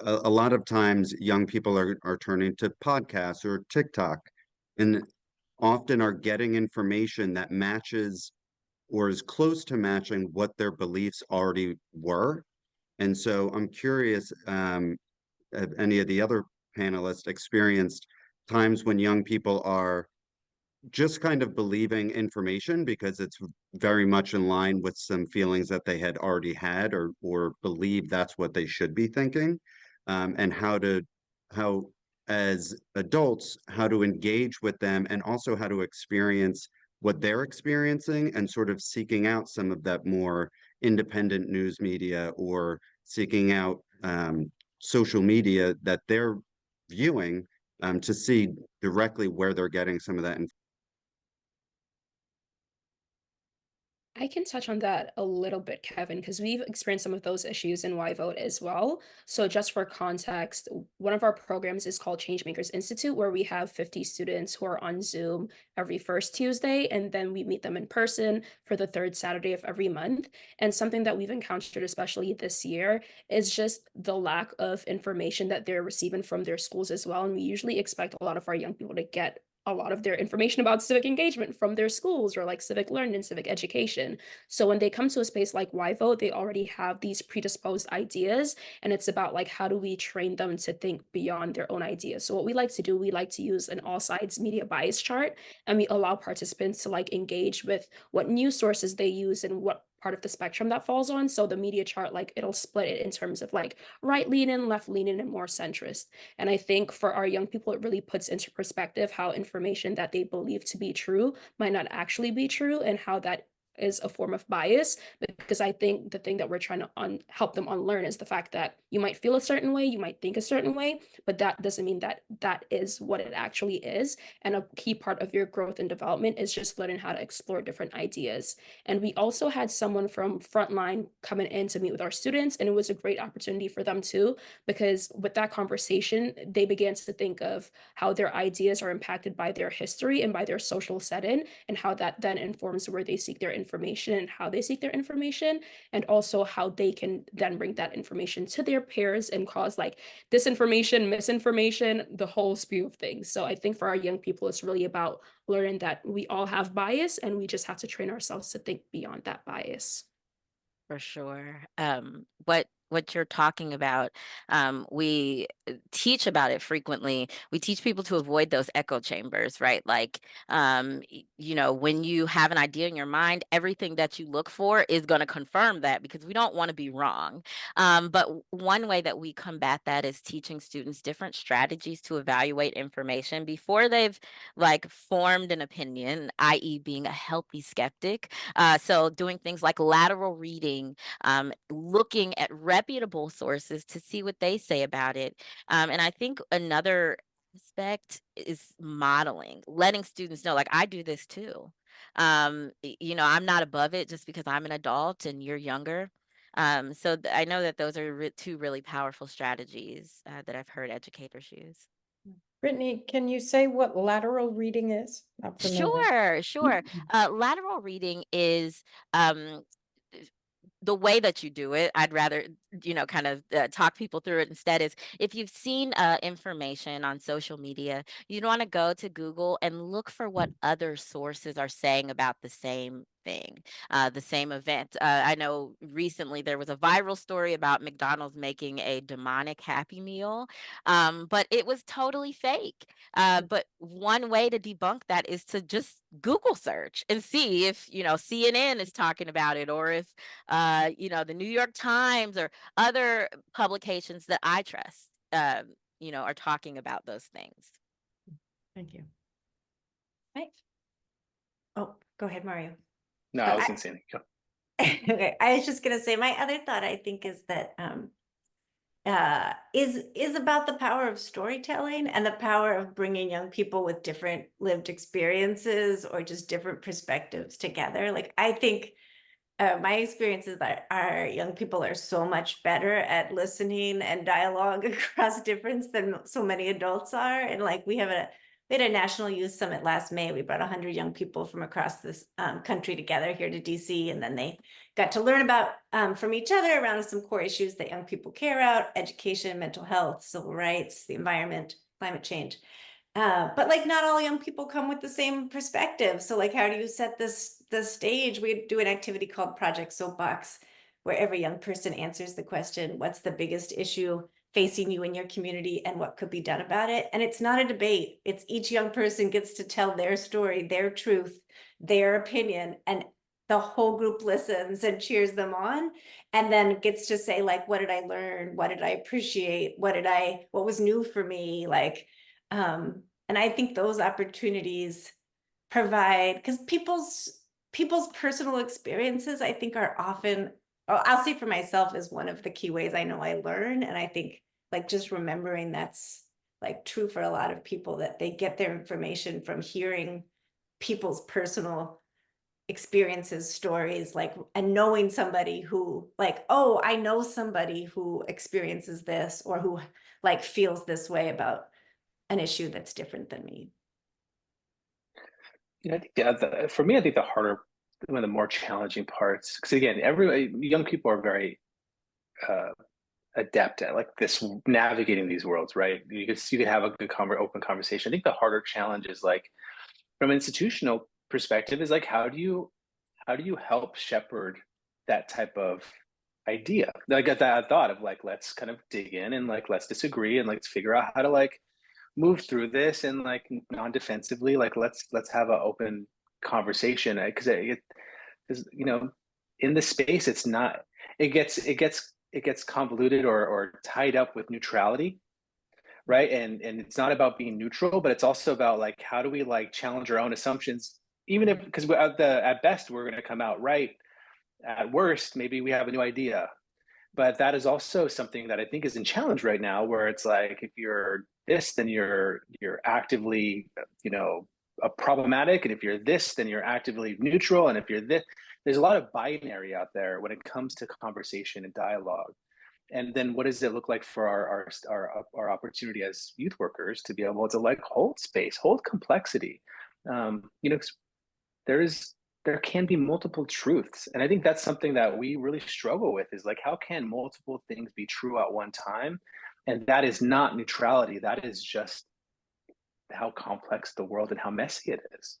a lot of times young people are turning to podcasts or TikTok and often are getting information that matches or is close to matching what their beliefs already were. And so I'm curious, have any of the other panelists experienced times when young people are just kind of believing information because it's very much in line with some feelings that they had already had or believe that's what they should be thinking, and how as adults how to engage with them and also how to experience what they're experiencing and sort of seeking out some of that more independent news media or seeking out social media that they're viewing to see directly where they're getting some of that I can touch on that a little bit, Kevin, because we've experienced some of those issues in YVote as well. So, just for context, one of our programs is called Changemakers Institute, where we have 50 students who are on Zoom every first Tuesday, and then we meet them in person for the third Saturday of every month. And something that we've encountered, especially this year, is just the lack of information that they're receiving from their schools as well. And we usually expect a lot of our young people to get a lot of their information about civic engagement from their schools or like civic learning and civic education. So when they come to a space like YVote, they already have these predisposed ideas, and it's about like how do we train them to think beyond their own ideas. So what we like to do, we like to use an all sides media bias chart, and we allow participants to like engage with what news sources they use and what part of the spectrum that falls on. So the media chart, like it'll split it in terms of like right leaning, left leaning, and more centrist. And I think for our young people, it really puts into perspective how information that they believe to be true might not actually be true and how that is a form of bias, because I think the thing that we're trying to help them unlearn is the fact that you might feel a certain way, you might think a certain way, but that doesn't mean that that is what it actually is. And a key part of your growth and development is just learning how to explore different ideas. And we also had someone from Frontline coming in to meet with our students, and it was a great opportunity for them too, because with that conversation, they began to think of how their ideas are impacted by their history and by their social setting, and how that then informs where they seek their information and how they seek their information, and also how they can then bring that information to their peers and cause like disinformation, misinformation, the whole spew of things. So I think for our young people, it's really about learning that we all have bias and we just have to train ourselves to think beyond that bias. For sure. What you're talking about, we teach about it frequently, we teach people to avoid those echo chambers, right? Like, when you have an idea in your mind, everything that you look for is going to confirm that, because we don't want to be wrong. But one way that we combat that is teaching students different strategies to evaluate information before they've like formed an opinion, i.e. being a healthy skeptic. So doing things like lateral reading, looking at reputable sources to see what they say about it. And I think another aspect is modeling, letting students know, like, I do this too. I'm not above it just because I'm an adult and you're younger. I know that those are two really powerful strategies that I've heard educators use. Brittany, can you say what lateral reading is? Not familiar. Sure. Lateral reading is um, the way that you do it. I'd rather, kind of talk people through it instead. Is if you've seen information on social media, you'd want to go to Google and look for what other sources are saying about the same thing, the same event. I know recently there was a viral story about McDonald's making a demonic Happy Meal, but it was totally fake. But one way to debunk that is to just Google search and see if, CNN is talking about it, or if, the New York Times or other publications that I trust, are talking about those things. Thank you. Right. Oh, go ahead, Mario. No, I was gonna say anything. Go. Okay, I was just gonna say my other thought, I think, is that is about the power of storytelling and the power of bringing young people with different lived experiences or just different perspectives together. Like, I think my experience is that our young people are so much better at listening and dialogue across difference than so many adults are. And like, we had a national youth summit last May. We brought 100 young people from across this country together here to DC, and then they got to learn about from each other around some core issues that young people care about: education, mental health, civil rights, the environment, climate change. But like, not all young people come with the same perspective. So like, how do you set the stage? We do an activity called Project Soapbox, where every young person answers the question, what's the biggest issue facing you in your community and what could be done about it? And it's not a debate. It's each young person gets to tell their story, their truth, their opinion, and the whole group listens and cheers them on, and then gets to say, like, what did I learn? What did I appreciate? What was new for me? Like, and I think those opportunities provide, because people's personal experiences, I think, are often, I'll say for myself, is one of the key ways I know I learn. And I think, like, just remembering that's like true for a lot of people, that they get their information from hearing people's personal experiences, stories, like, and knowing somebody who, like, oh, I know somebody who experiences this, or who like feels this way about an issue that's different than me. I think for me, I think one of the more challenging parts, because again, young people are very uh, adept at like this navigating these worlds, right? You could have a good open conversation. I think the harder challenge is like from an institutional perspective is like how do you help shepherd that type of idea? Like that thought of like let's kind of dig in and like let's disagree and let's figure out how to like move through this and like non-defensively, like let's have an open conversation, because because in the space it's not, it gets convoluted or tied up with neutrality, right? And it's not about being neutral, but it's also about like how do we like challenge our own assumptions, even if, because at best we're going to come out right, at worst maybe we have a new idea. But that is also something that I think is in challenge right now, where it's like if you're this, then you're actively, a problematic, and if you're this, then you're actively neutral, and if you're this, there's a lot of binary out there when it comes to conversation and dialogue. And then what does it look like for our opportunity as youth workers to be able to like hold space, hold complexity? There can be multiple truths, and I think that's something that we really struggle with, is like how can multiple things be true at one time? And that is not neutrality, that is just how complex the world and how messy it is.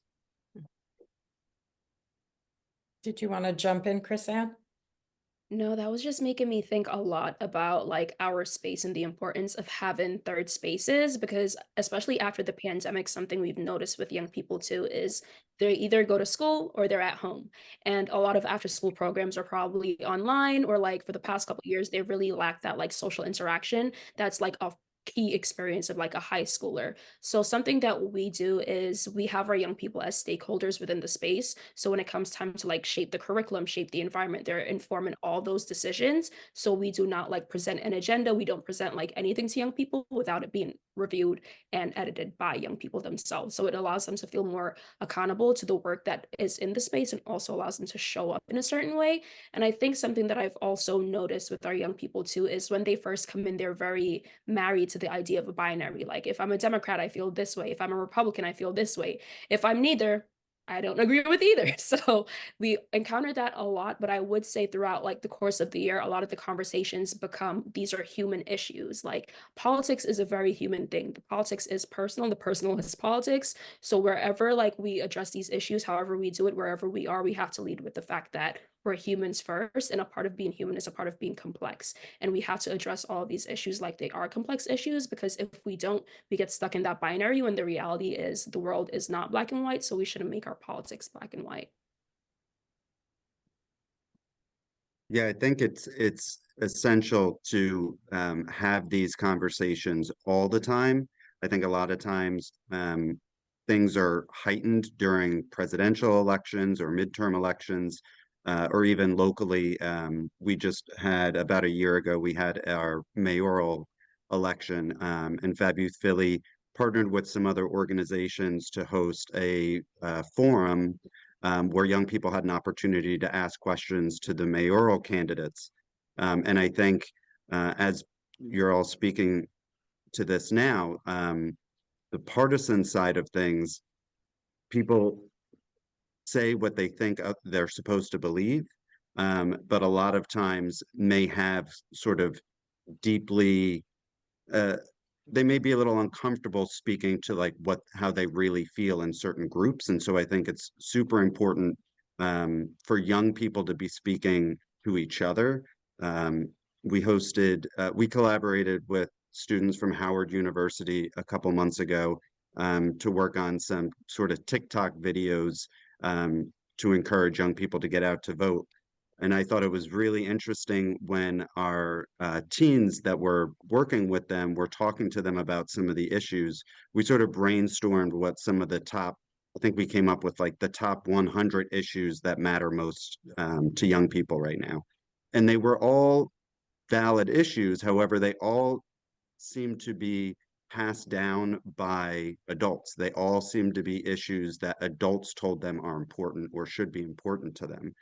Did you want to jump in, Chris Ann? No, that was just making me think a lot about like our space and the importance of having third spaces because especially after the pandemic, something we've noticed with young people too is they either go to school or they're at home. And a lot of after school programs are probably online or like for the past couple of years, they really lack that like social interaction that's like a key experience of like a high schooler. So something that we do is we have our young people as stakeholders within the space. So when it comes time to like shape the curriculum, shape the environment, they're informing all those decisions. So we do not like present an agenda. We don't present like anything to young people without it being reviewed and edited by young people themselves. So it allows them to feel more accountable to the work that is in the space and also allows them to show up in a certain way. And I think something that I've also noticed with our young people too is when they first come in, they're very married to the idea of a binary. Like if I'm a Democrat, I feel this way. If I'm a Republican, I feel this way. If I'm neither, I don't agree with either. So we encountered that a lot, but I would say throughout like the course of the year, a lot of the conversations become these are human issues. Like politics is a very human thing. The politics is personal, the personal is politics. So wherever like we address these issues, however we do it, wherever we are, we have to lead with the fact that we're humans first, and a part of being human is a part of being complex. And we have to address all of these issues like they are complex issues, because if we don't, we get stuck in that binary when the reality is the world is not black and white. So we shouldn't make our politics black and white. Yeah, I think it's essential to have these conversations all the time. I think a lot of times things are heightened during presidential elections or midterm elections, or even locally. We just had about a year ago, we had our mayoral election, and Fab Youth Philly partnered with some other organizations to host a forum where young people had an opportunity to ask questions to the mayoral candidates. And I think as you're all speaking to this now, the partisan side of things, people say what they think they're supposed to believe, but a lot of times may have sort of deeply uh, they may be a little uncomfortable speaking to like how they really feel in certain groups. And so I think it's super important for young people to be speaking to each other. Um, we collaborated with students from Howard University a couple months ago to work on some sort of TikTok videos to encourage young people to get out to vote. And I thought it was really interesting when our teens that were working with them were talking to them about some of the issues. We sort of brainstormed what some of the top, I think we came up with like the top 100 issues that matter most to young people right now. And they were all valid issues. However, they all seem to be passed down by adults. They all seem to be issues that adults told them are important or should be important to them.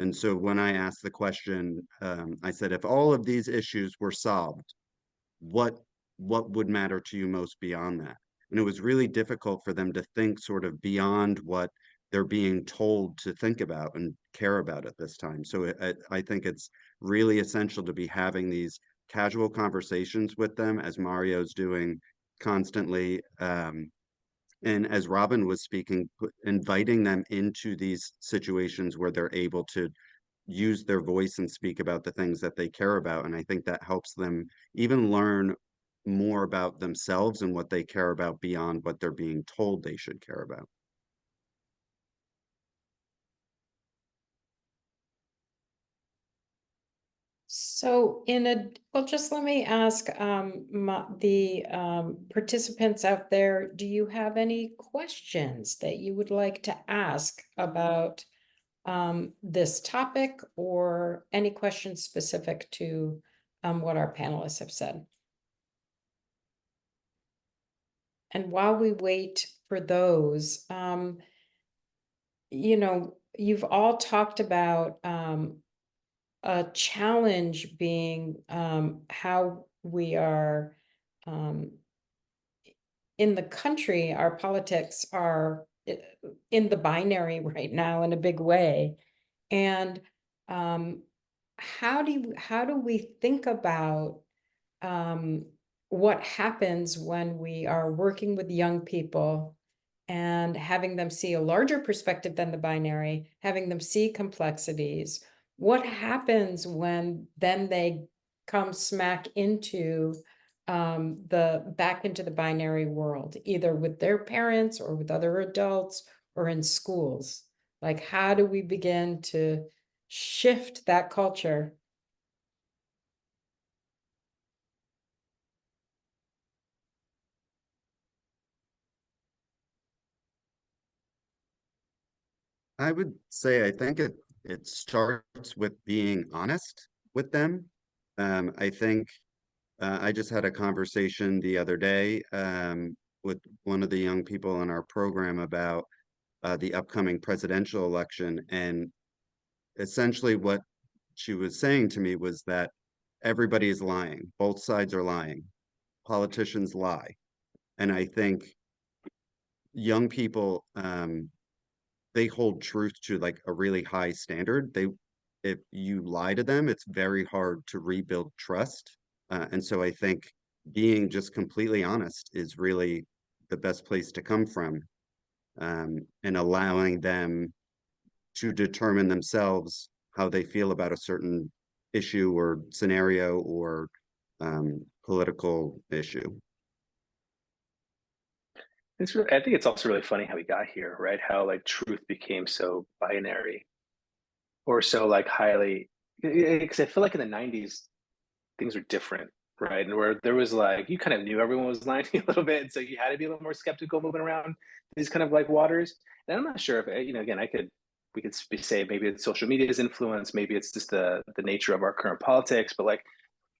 And so when I asked the question, I said, if all of these issues were solved, what what would matter to you most beyond that? And it was really difficult for them to think sort of beyond what they're being told to think about and care about at this time. So I think it's really essential to be having these casual conversations with them, as Mario's doing constantly. And as Robin was speaking, inviting them into these situations where they're able to use their voice and speak about the things that they care about. And I think that helps them even learn more about themselves and what they care about beyond what they're being told they should care about. So well, just let me ask the participants out there, do you have any questions that you would like to ask about this topic, or any questions specific to what our panelists have said? And while we wait for those, you've all talked about a challenge being how we are in the country, our politics are in the binary right now in a big way. And how do we think about what happens when we are working with young people and having them see a larger perspective than the binary, having them see complexities? what happens when then they come smack into back into the binary world, either with their parents or with other adults or in schools? Like, how do we begin to shift that culture? I would say I think it starts with being honest with them. I think I just had a conversation the other day with one of the young people in our program about the upcoming presidential election, and essentially what she was saying to me was that everybody is lying. Both sides are lying. Politicians lie. And I think young people, they hold truth to like a really high standard. If you lie to them, it's very hard to rebuild trust. And so I think being just completely honest is really the best place to come from, and allowing them to determine themselves how they feel about a certain issue or scenario or political issue. I think it's also really funny how we got here, right? How like truth became so binary or so like highly, because I feel like in the 90s, things were different, right? And where there was like, you kind of knew everyone was lying to you a little bit. And so you had to be a little more skeptical moving around these kind of like waters. And I'm not sure if, again, we could say maybe it's social media's influence, maybe it's just the nature of our current politics, but like,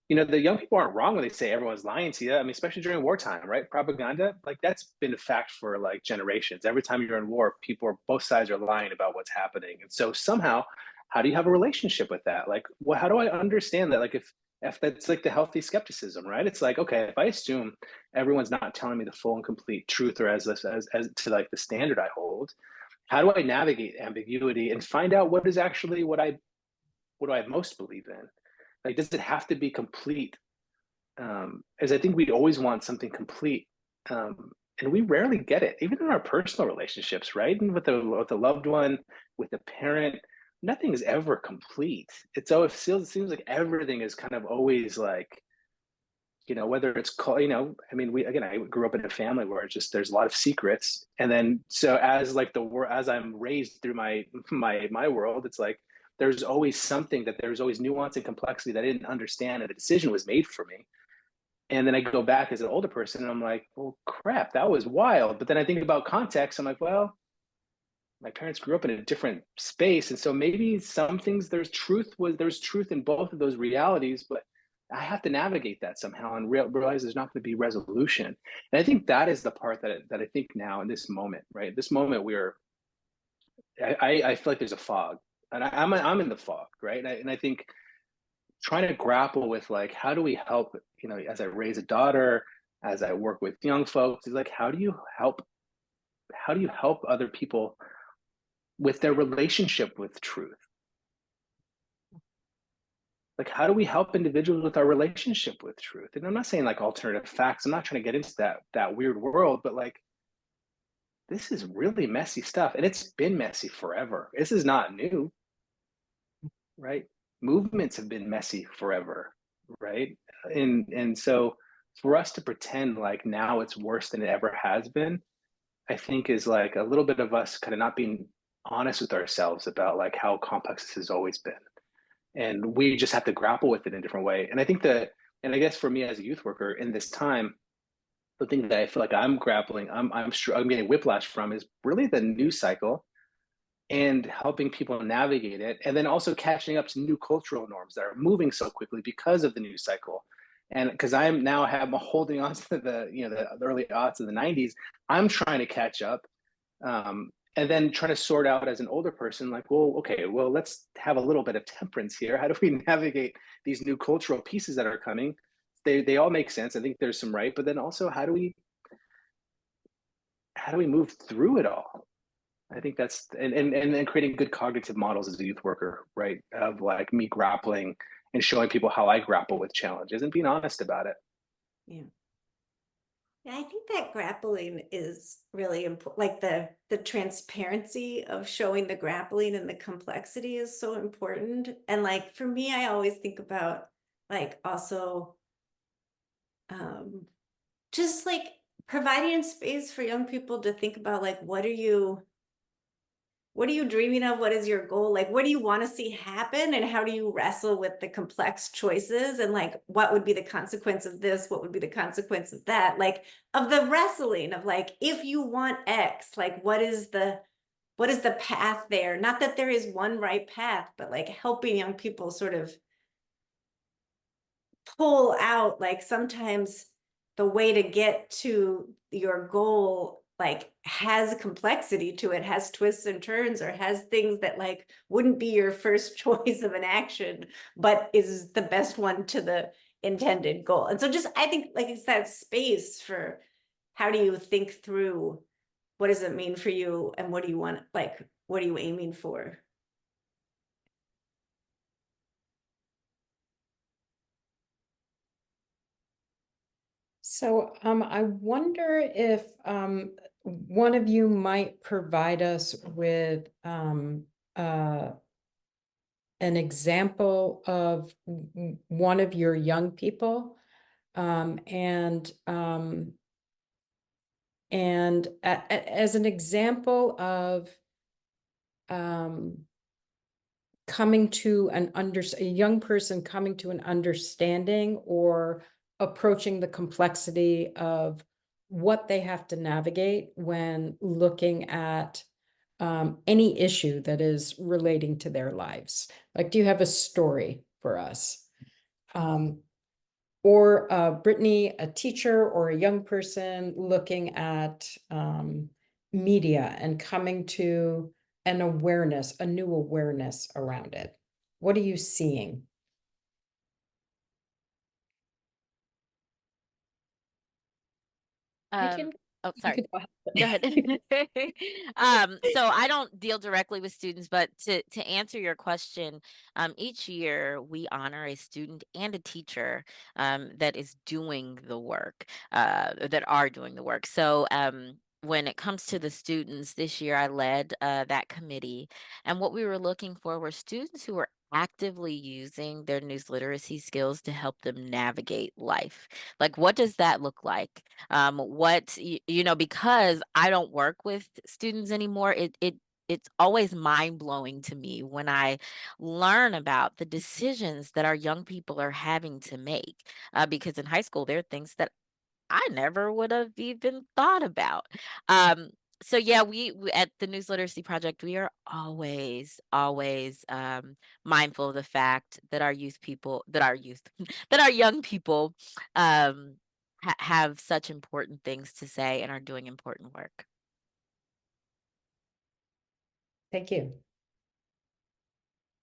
the young people aren't wrong when they say everyone's lying to you. I mean, especially during wartime, right? Propaganda, like that's been a fact for like generations. Every time you're in war, both sides are lying about what's happening. And so somehow, how do you have a relationship with that? Like, how do I understand that? Like, if that's like the healthy skepticism, right? It's like, okay, if I assume everyone's not telling me the full and complete truth or as to like the standard I hold, how do I navigate ambiguity and find out what is actually what do I most believe in? Like, does it have to be complete? As I think we always want something complete, and we rarely get it, even in our personal relationships, right? And with the loved one, with the parent, nothing is ever complete. It seems like everything is kind of always like, whether it's called, I mean, I grew up in a family where it's just there's a lot of secrets, and then so as like as I'm raised through my world, it's like there's always something that there's always nuance and complexity that I didn't understand, and a decision was made for me. And then I go back as an older person, and I'm like, well, crap, that was wild. But then I think about context. I'm like, well, my parents grew up in a different space, and so maybe some things there's truth in both of those realities, but I have to navigate that somehow and realize there's not going to be resolution. And I think that is the part that I think now in this moment, right? This moment I feel like there's a fog, and I'm in the fog, right? And I think trying to grapple with like how do we help, as I raise a daughter, as I work with young folks, is like how do you help other people with their relationship with truth? Like, how do we help individuals with our relationship with truth? And I'm not saying like alternative facts. I'm not trying to get into that weird world, but like this is really messy stuff, and it's been messy forever. This is not new, right? Movements have been messy forever, right? And so for us to pretend like now it's worse than it ever has been, I think is like a little bit of us kind of not being honest with ourselves about like how complex this has always been. And we just have to grapple with it in a different way. And I think and I guess for me as a youth worker in this time, the thing that I feel like I'm grappling, I'm sure I'm getting whiplash from is really the news cycle and helping people navigate it. And then also catching up to new cultural norms that are moving so quickly because of the news cycle. And because I'm holding on to the early aughts of the 90s, I'm trying to catch up. And then trying to sort out as an older person, like, well, okay, well, let's have a little bit of temperance here. How do we navigate these new cultural pieces that are coming? They all make sense. I think there's some right, but then also how do we move through it all? I think that's and creating good cognitive models as a youth worker, right? Of like me grappling and showing people how I grapple with challenges and being honest about it. Yeah. Yeah, I think that grappling is really important. Like the transparency of showing the grappling and the complexity is so important. And like for me, I always think about like also just like providing space for young people to think about like what are you dreaming of? What is your goal? Like, what do you want to see happen? And how do you wrestle with the complex choices? And like, what would be the consequence of this? What would be the consequence of that? Like, of the wrestling of like, if you want X, like, what is the path there? Not that there is one right path, but like helping young people sort of pull out, like sometimes the way to get to your goal like has complexity to it, has twists and turns, or has things that like wouldn't be your first choice of an action, but is the best one to the intended goal. And so just I think like it's that space for how do you think through what does it mean for you and what do you want, like what are you aiming for? So I wonder if one of you might provide us with an example of one of your young people, and as an example of coming to a young person coming to an understanding or approaching the complexity of what they have to navigate when looking at any issue that is relating to their lives. Like, do you have a story for us? Or Brittany, a teacher or a young person looking at media and coming to an awareness, a new awareness around it. What are you seeing? Oh, You sorry. can go Go ahead. ahead. So I don't deal directly with students, but to answer your question, each year we honor a student and a teacher that is doing the work, that are doing the work. So when it comes to the students, this year I led that committee, and what we were looking for were students who were actively using their news literacy skills to help them navigate life. Like, what does that look like? Because I don't work with students anymore, it's always mind blowing to me when I learn about the decisions that our young people are having to make. Because in high school, there are things that I never would have even thought about. Um, so yeah, we at the News Literacy Project, we are always mindful of the fact that that our young people have such important things to say and are doing important work. Thank you.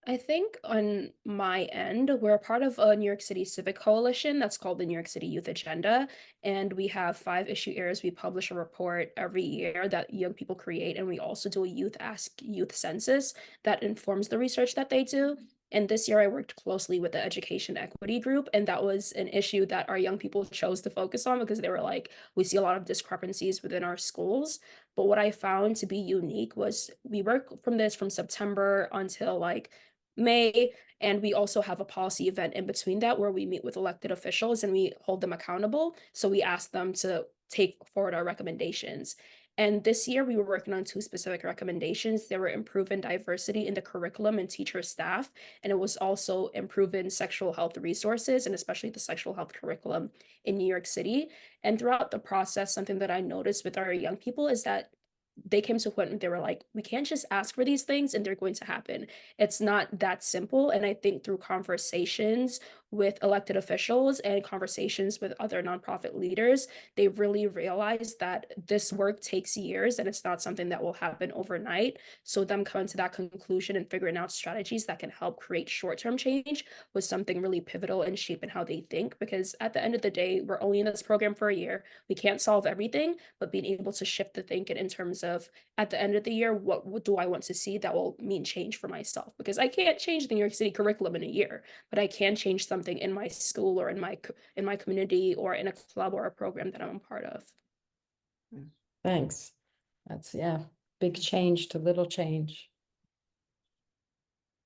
I think on my end, we're a part of a New York City civic coalition that's called the New York City Youth Agenda. And we have 5 issue areas. We publish a report every year that young people create. And we also do a Youth Ask Youth census that informs the research that they do. And this year I worked closely with the education equity group. And that was an issue that our young people chose to focus on because they were like, we see a lot of discrepancies within our schools. But what I found to be unique was we work from September until like May, and we also have a policy event in between that where we meet with elected officials and we hold them accountable. So we ask them to take forward our recommendations. And this year we were working on 2 specific recommendations. They were improving diversity in the curriculum and teacher staff, and it was also improving sexual health resources and especially the sexual health curriculum in New York City. And throughout the process, something that I noticed with our young people is that they came to a point where they were like, we can't just ask for these things and they're going to happen. It's not that simple. And I think through conversations with elected officials and conversations with other nonprofit leaders, they really realized that this work takes years and it's not something that will happen overnight. So them coming to that conclusion and figuring out strategies that can help create short-term change was something really pivotal in shaping how they think. Because at the end of the day, we're only in this program for a year. We can't solve everything, but being able to shift the thinking in terms of at the end of the year, what do I want to see that will mean change for myself? Because I can't change the New York City curriculum in a year, but I can change some something in my school or in my community or in a club or a program that I'm a part of. Thanks. That's, yeah, big change to little change.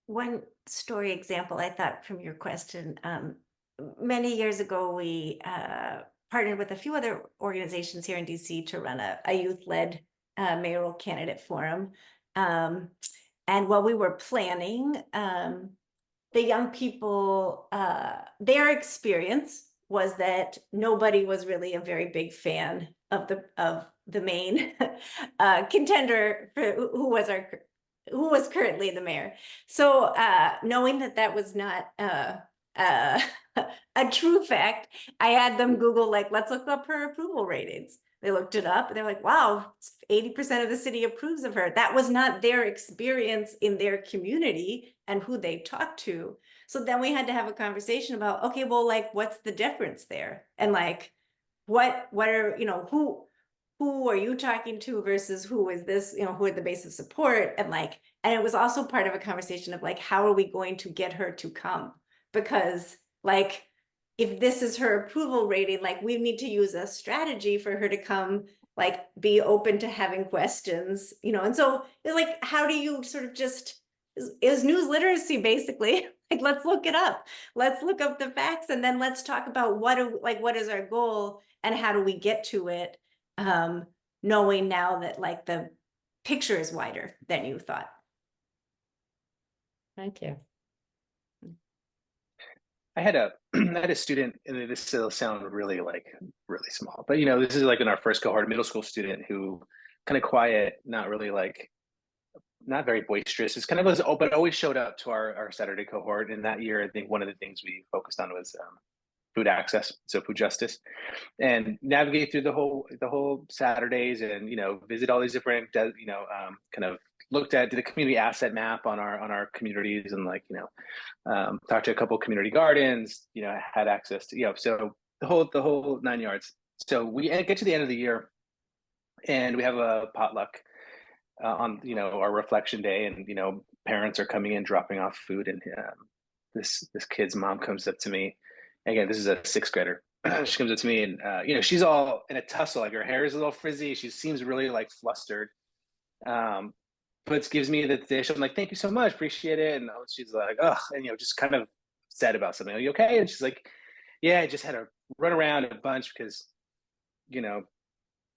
One story example I thought from your question, many years ago, we partnered with a few other organizations here in DC to run a youth-led mayoral candidate forum. And while we were planning, the young people, their experience was that nobody was really a very big fan of the main contender for who was currently the mayor. So knowing that was not a true fact, I had them Google, like, let's look up her approval ratings. They looked it up and they're like, wow, 80% of the city approves of her. That was not their experience in their community and who they talked to. So then we had to have a conversation about, okay, well, like, what's the difference there? And like, what are, who are you talking to versus who is this, who are the base of support? And like, and it was also part of a conversation of like, how are we going to get her to come? Because like, if this is her approval rating, like we need to use a strategy for her to come, like be open to having questions, and so it's like, how do you sort of just, is news literacy basically, like, let's look it up. Let's look up the facts and then let's talk about what is our goal and how do we get to it? Knowing now that like the picture is wider than you thought. Thank you. I had a student, and this will sound really small, but this is like in our first cohort, a middle school student who kind of quiet, not really not very boisterous. It's kind of was, but always showed up to our Saturday cohort. And that year, I think one of the things we focused on was food access, so food justice, and navigate through the whole Saturdays, and visit all these different kind of did a community asset map on our communities, and talked to a couple of community gardens, had access to so the whole 9 yards. So we get to the end of the year, and we have a potluck on our reflection day, and parents are coming in dropping off food, and this kid's mom comes up to me. Again, this is a sixth grader. She comes up to me, and she's all in a tussle, like her hair is a little frizzy, she seems really flustered, but gives me the dish. I'm like, thank you so much, appreciate it. And she's like, oh, and just kind of sad about something. Are you okay? And she's like, yeah, I just had to run around a bunch because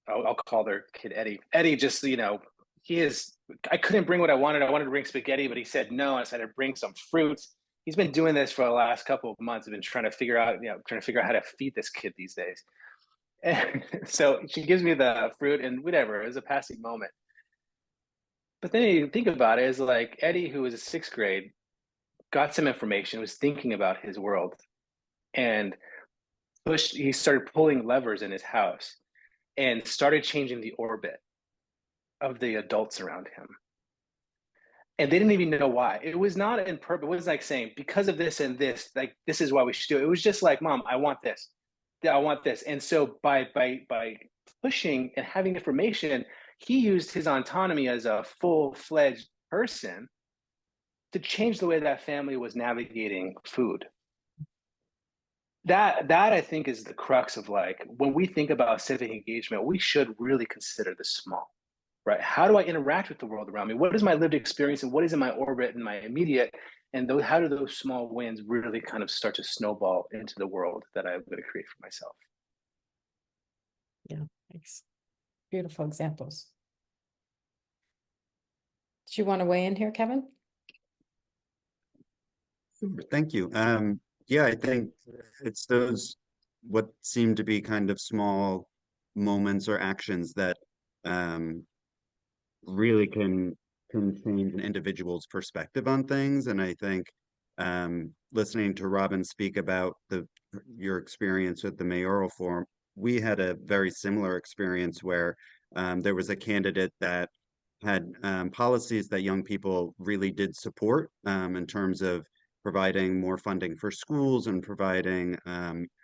I'll call their kid Eddie. Eddie just, I couldn't bring what I wanted. I wanted to bring spaghetti, but he said no. I said I'd bring some fruits. He's been doing this for the last couple of months. I've been trying to figure out how to feed this kid these days. And so she gives me the fruit and whatever. It was a passing moment. But then you think about it, is like Eddie, who was a sixth grade, got some information, was thinking about his world, and he started pulling levers in his house and started changing the orbit of the adults around him. And they didn't even know why. It was not in purpose. It was like saying, because of this and this, like, this is why we should do it. It was just like, Mom, I want this. I want this. And so by pushing and having information, he used his autonomy as a full-fledged person to change the way that family was navigating food. That I think is the crux of when we think about civic engagement, we should really consider the small. Right? How do I interact with the world around me? What is my lived experience, and what is in my orbit and my immediate? And how do those small wins really kind of start to snowball into the world that I'm going to create for myself? Yeah, thanks. Beautiful examples. Do you want to weigh in here, Kevin? Thank you. Yeah, I think it's those what seem to be kind of small moments or actions that really can change an individual's perspective on things. And I think listening to Robin speak about your experience with the mayoral forum, we had a very similar experience where there was a candidate that had policies that young people really did support in terms of providing more funding for schools and providing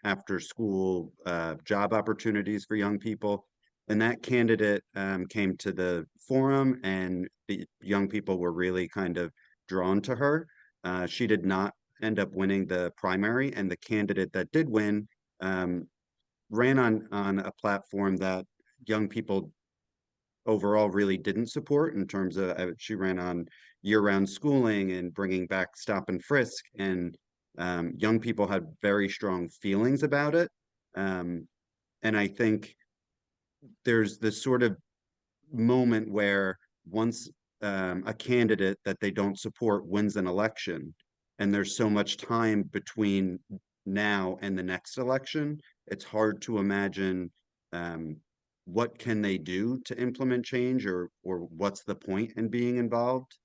after school job opportunities for young people. And that candidate came to the forum, and the young people were really kind of drawn to her. She did not end up winning the primary, and the candidate that did win ran on a platform that young people overall really didn't support in terms of she ran on year-round schooling and bringing back stop and frisk, and young people had very strong feelings about it. And I think there's this sort of moment where once a candidate that they don't support wins an election, and there's so much time between now and the next election, it's hard to imagine what can they do to implement change, or what's the point in being involved.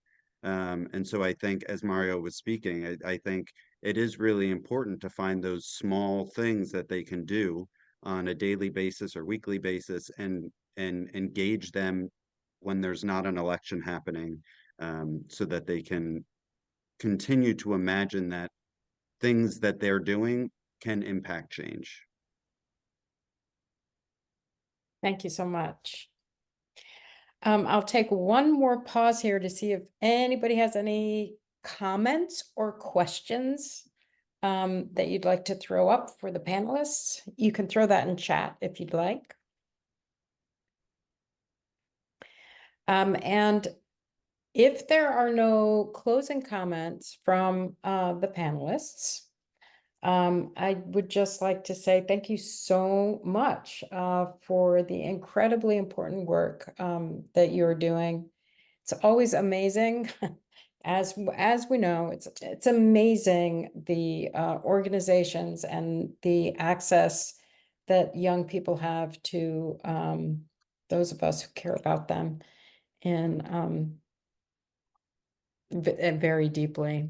And so I think, as Mario was speaking, I think it is really important to find those small things that they can do on a daily basis or weekly basis, and engage them when there's not an election happening, so that they can continue to imagine that things that they're doing can impact change. Thank you so much. I'll take one more pause here to see if anybody has any comments or questions that you'd like to throw up for the panelists. You can throw that in chat if you'd like. And if there are no closing comments from the panelists, I would just like to say thank you so much for the incredibly important work that you're doing. It's always amazing. As we know, it's amazing the organizations and the access that young people have to those of us who care about them, and very deeply.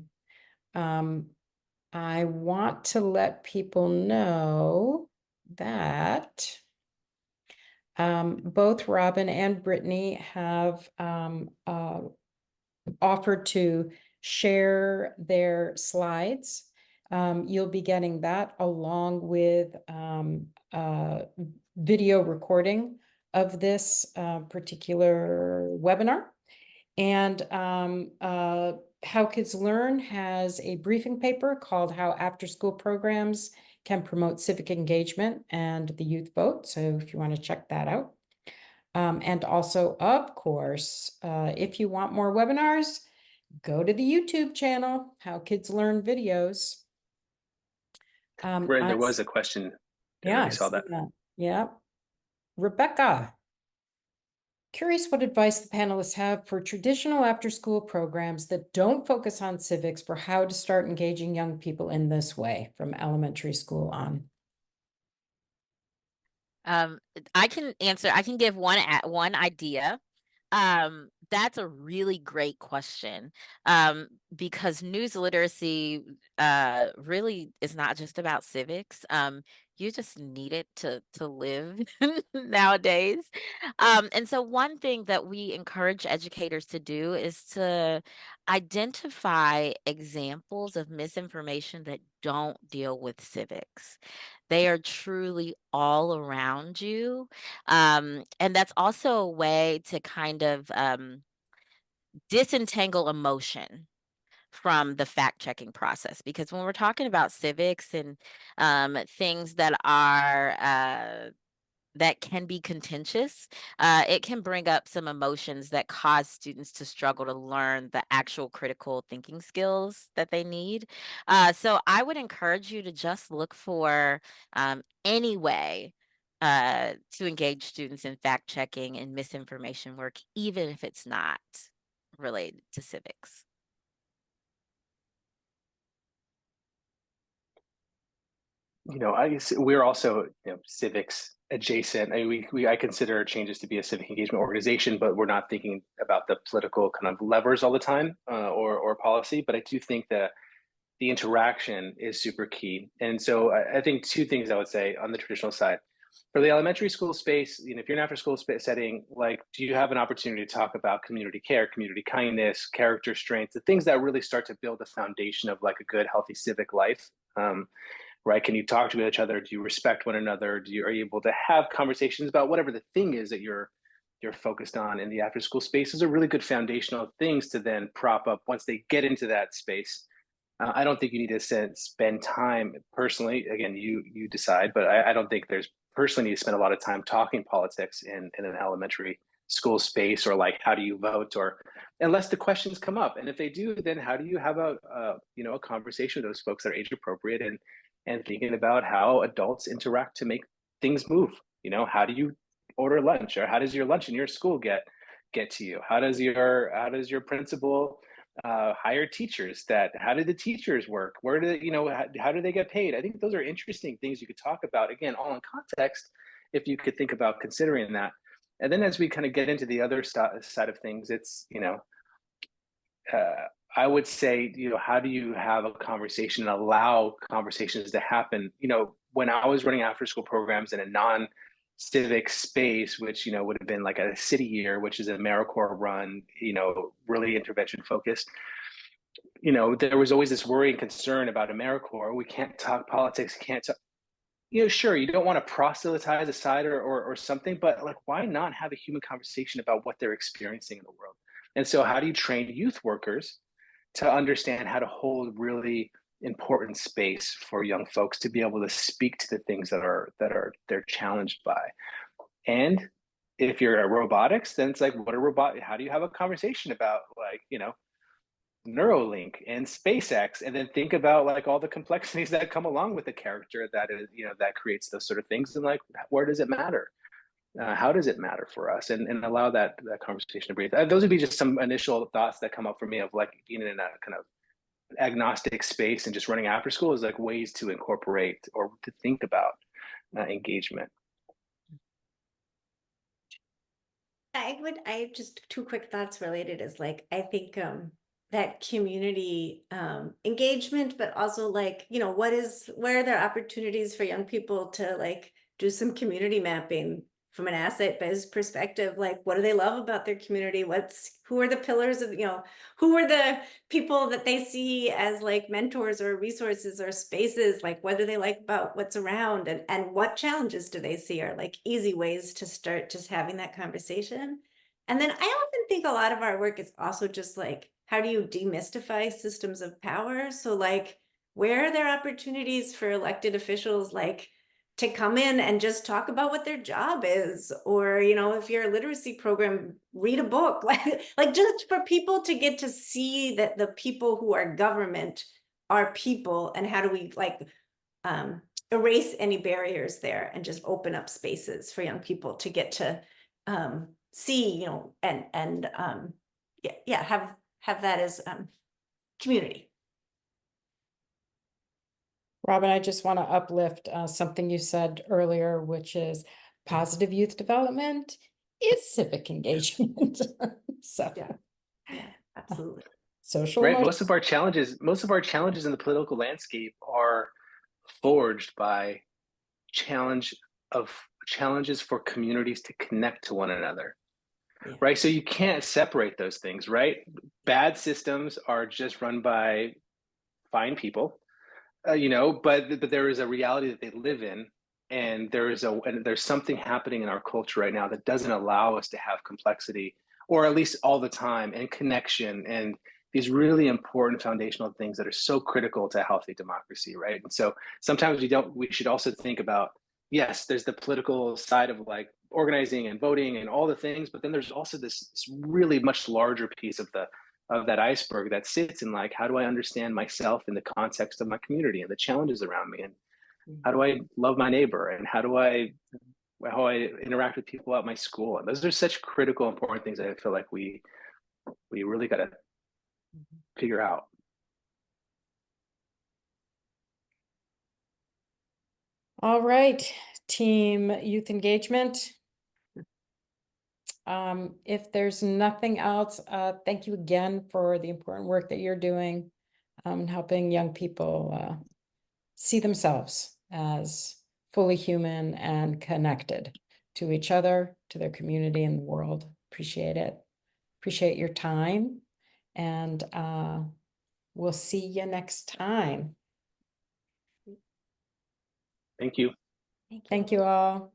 I want to let people know that both Robin and Brittany have offered to share their slides. You'll be getting that along with a video recording of this particular webinar. And How Kids Learn has a briefing paper called How After-School Programs Can Promote Civic Engagement and the Youth Vote. So if you want to check that out. And also, of course, if you want more webinars, go to the YouTube channel, How Kids Learn Videos. There was a question. Yeah, I saw that. Yeah. Rebecca, curious what advice the panelists have for traditional after-school programs that don't focus on civics for how to start engaging young people in this way from elementary school on. I can answer. I can give one idea. That's a really great question, because news literacy really is not just about civics. You just need it to live nowadays. And so one thing that we encourage educators to do is to identify examples of misinformation that don't deal with civics. They are truly all around you. And that's also a way to kind of disentangle emotion from the fact checking process. Because when we're talking about civics and things that are that can be contentious, it can bring up some emotions that cause students to struggle to learn the actual critical thinking skills that they need. So I would encourage you to just look for any way to engage students in fact checking and misinformation work, even if it's not related to civics. I guess we're also civics adjacent. I consider Changes to be a civic engagement organization, but we're not thinking about the political kind of levers all the time, or policy. But I do think that the interaction is super key. And so I think two things I would say on the traditional side. For the elementary school space, if you're in after school setting, like, do you have an opportunity to talk about community care, community kindness, character strength, the things that really start to build the foundation of like a good, healthy civic life? Right? Can you talk to each other? Do you respect one another? Are you able to have conversations about whatever the thing is that you're focused on in the after school space? Those are really good foundational things to then prop up once they get into that space. I don't think you need to spend time personally. Again, you decide, but I don't think there's personally need to spend a lot of time talking politics in an elementary school space, or like how do you vote, or unless the questions come up. And if they do, then how do you have a conversation with those folks that are age appropriate and thinking about how adults interact to make things move. How do you order lunch, or how does your lunch in your school get to you? How does your principal hire teachers? How do the teachers work? Where do how do they get paid? I think those are interesting things you could talk about, again, all in context, if you could think about considering that. And then as we kind of get into the other side of things, it's uh, I would say, how do you have a conversation and allow conversations to happen? When I was running after school programs in a non-civic space, which, would have been like a city year, which is an AmeriCorps run, really intervention focused, there was always this worry and concern about AmeriCorps. We can't talk politics, can't talk, sure, you don't want to proselytize a side or something, but like, why not have a human conversation about what they're experiencing in the world? And so how do you train youth workers to understand how to hold really important space for young folks to be able to speak to the things that they're challenged by? And if you're a robotics, then it's like, how do you have a conversation about, like, Neuralink and SpaceX, and then think about like all the complexities that come along with the character that is, that creates those sort of things, and like, where does it matter? How does it matter for us? And allow that conversation to breathe. Those would be just some initial thoughts that come up for me of like being in a kind of agnostic space and just running after school, is like ways to incorporate or to think about engagement. I just two quick thoughts related is like, I think that community engagement, but also like, where are there opportunities for young people to like do some community mapping from an asset-based perspective? Like, what do they love about their community? Who are the pillars of, who are the people that they see as like mentors or resources or spaces? Like, what do they like about what's around, and what challenges do they see are like easy ways to start just having that conversation? And then I often think a lot of our work is also just like, how do you demystify systems of power? So like, where are there opportunities for elected officials like to come in and just talk about what their job is? Or, if you're a literacy program, read a book, like just for people to get to see that the people who are government are people, and how do we like erase any barriers there and just open up spaces for young people to get to see, and have that as community. Robin, I just want to uplift something you said earlier, which is positive youth development is civic engagement. So yeah, absolutely. Social Right. Most of our challenges in the political landscape are forged by challenges for communities to connect to one another. Yeah. Right. So you can't separate those things, right? Bad systems are just run by fine people, but there is a reality that they live in, and there's something happening in our culture right now that doesn't allow us to have complexity, or at least all the time, and connection, and these really important foundational things that are so critical to a healthy democracy, right? And so sometimes we should also think about, yes, there's the political side of like organizing and voting and all the things, but then there's also this really much larger piece of that iceberg that sits in like, how do I understand myself in the context of my community and the challenges around me, and how do I love my neighbor, and how I interact with people at my school? And those are such critical, important things that I feel like we really got to figure out. All right, team youth engagement. If there's nothing else, thank you again for the important work that you're doing, helping young people see themselves as fully human and connected to each other, to their community and the world. Appreciate it. Appreciate your time, and we'll see you next time. Thank you. Thank you all.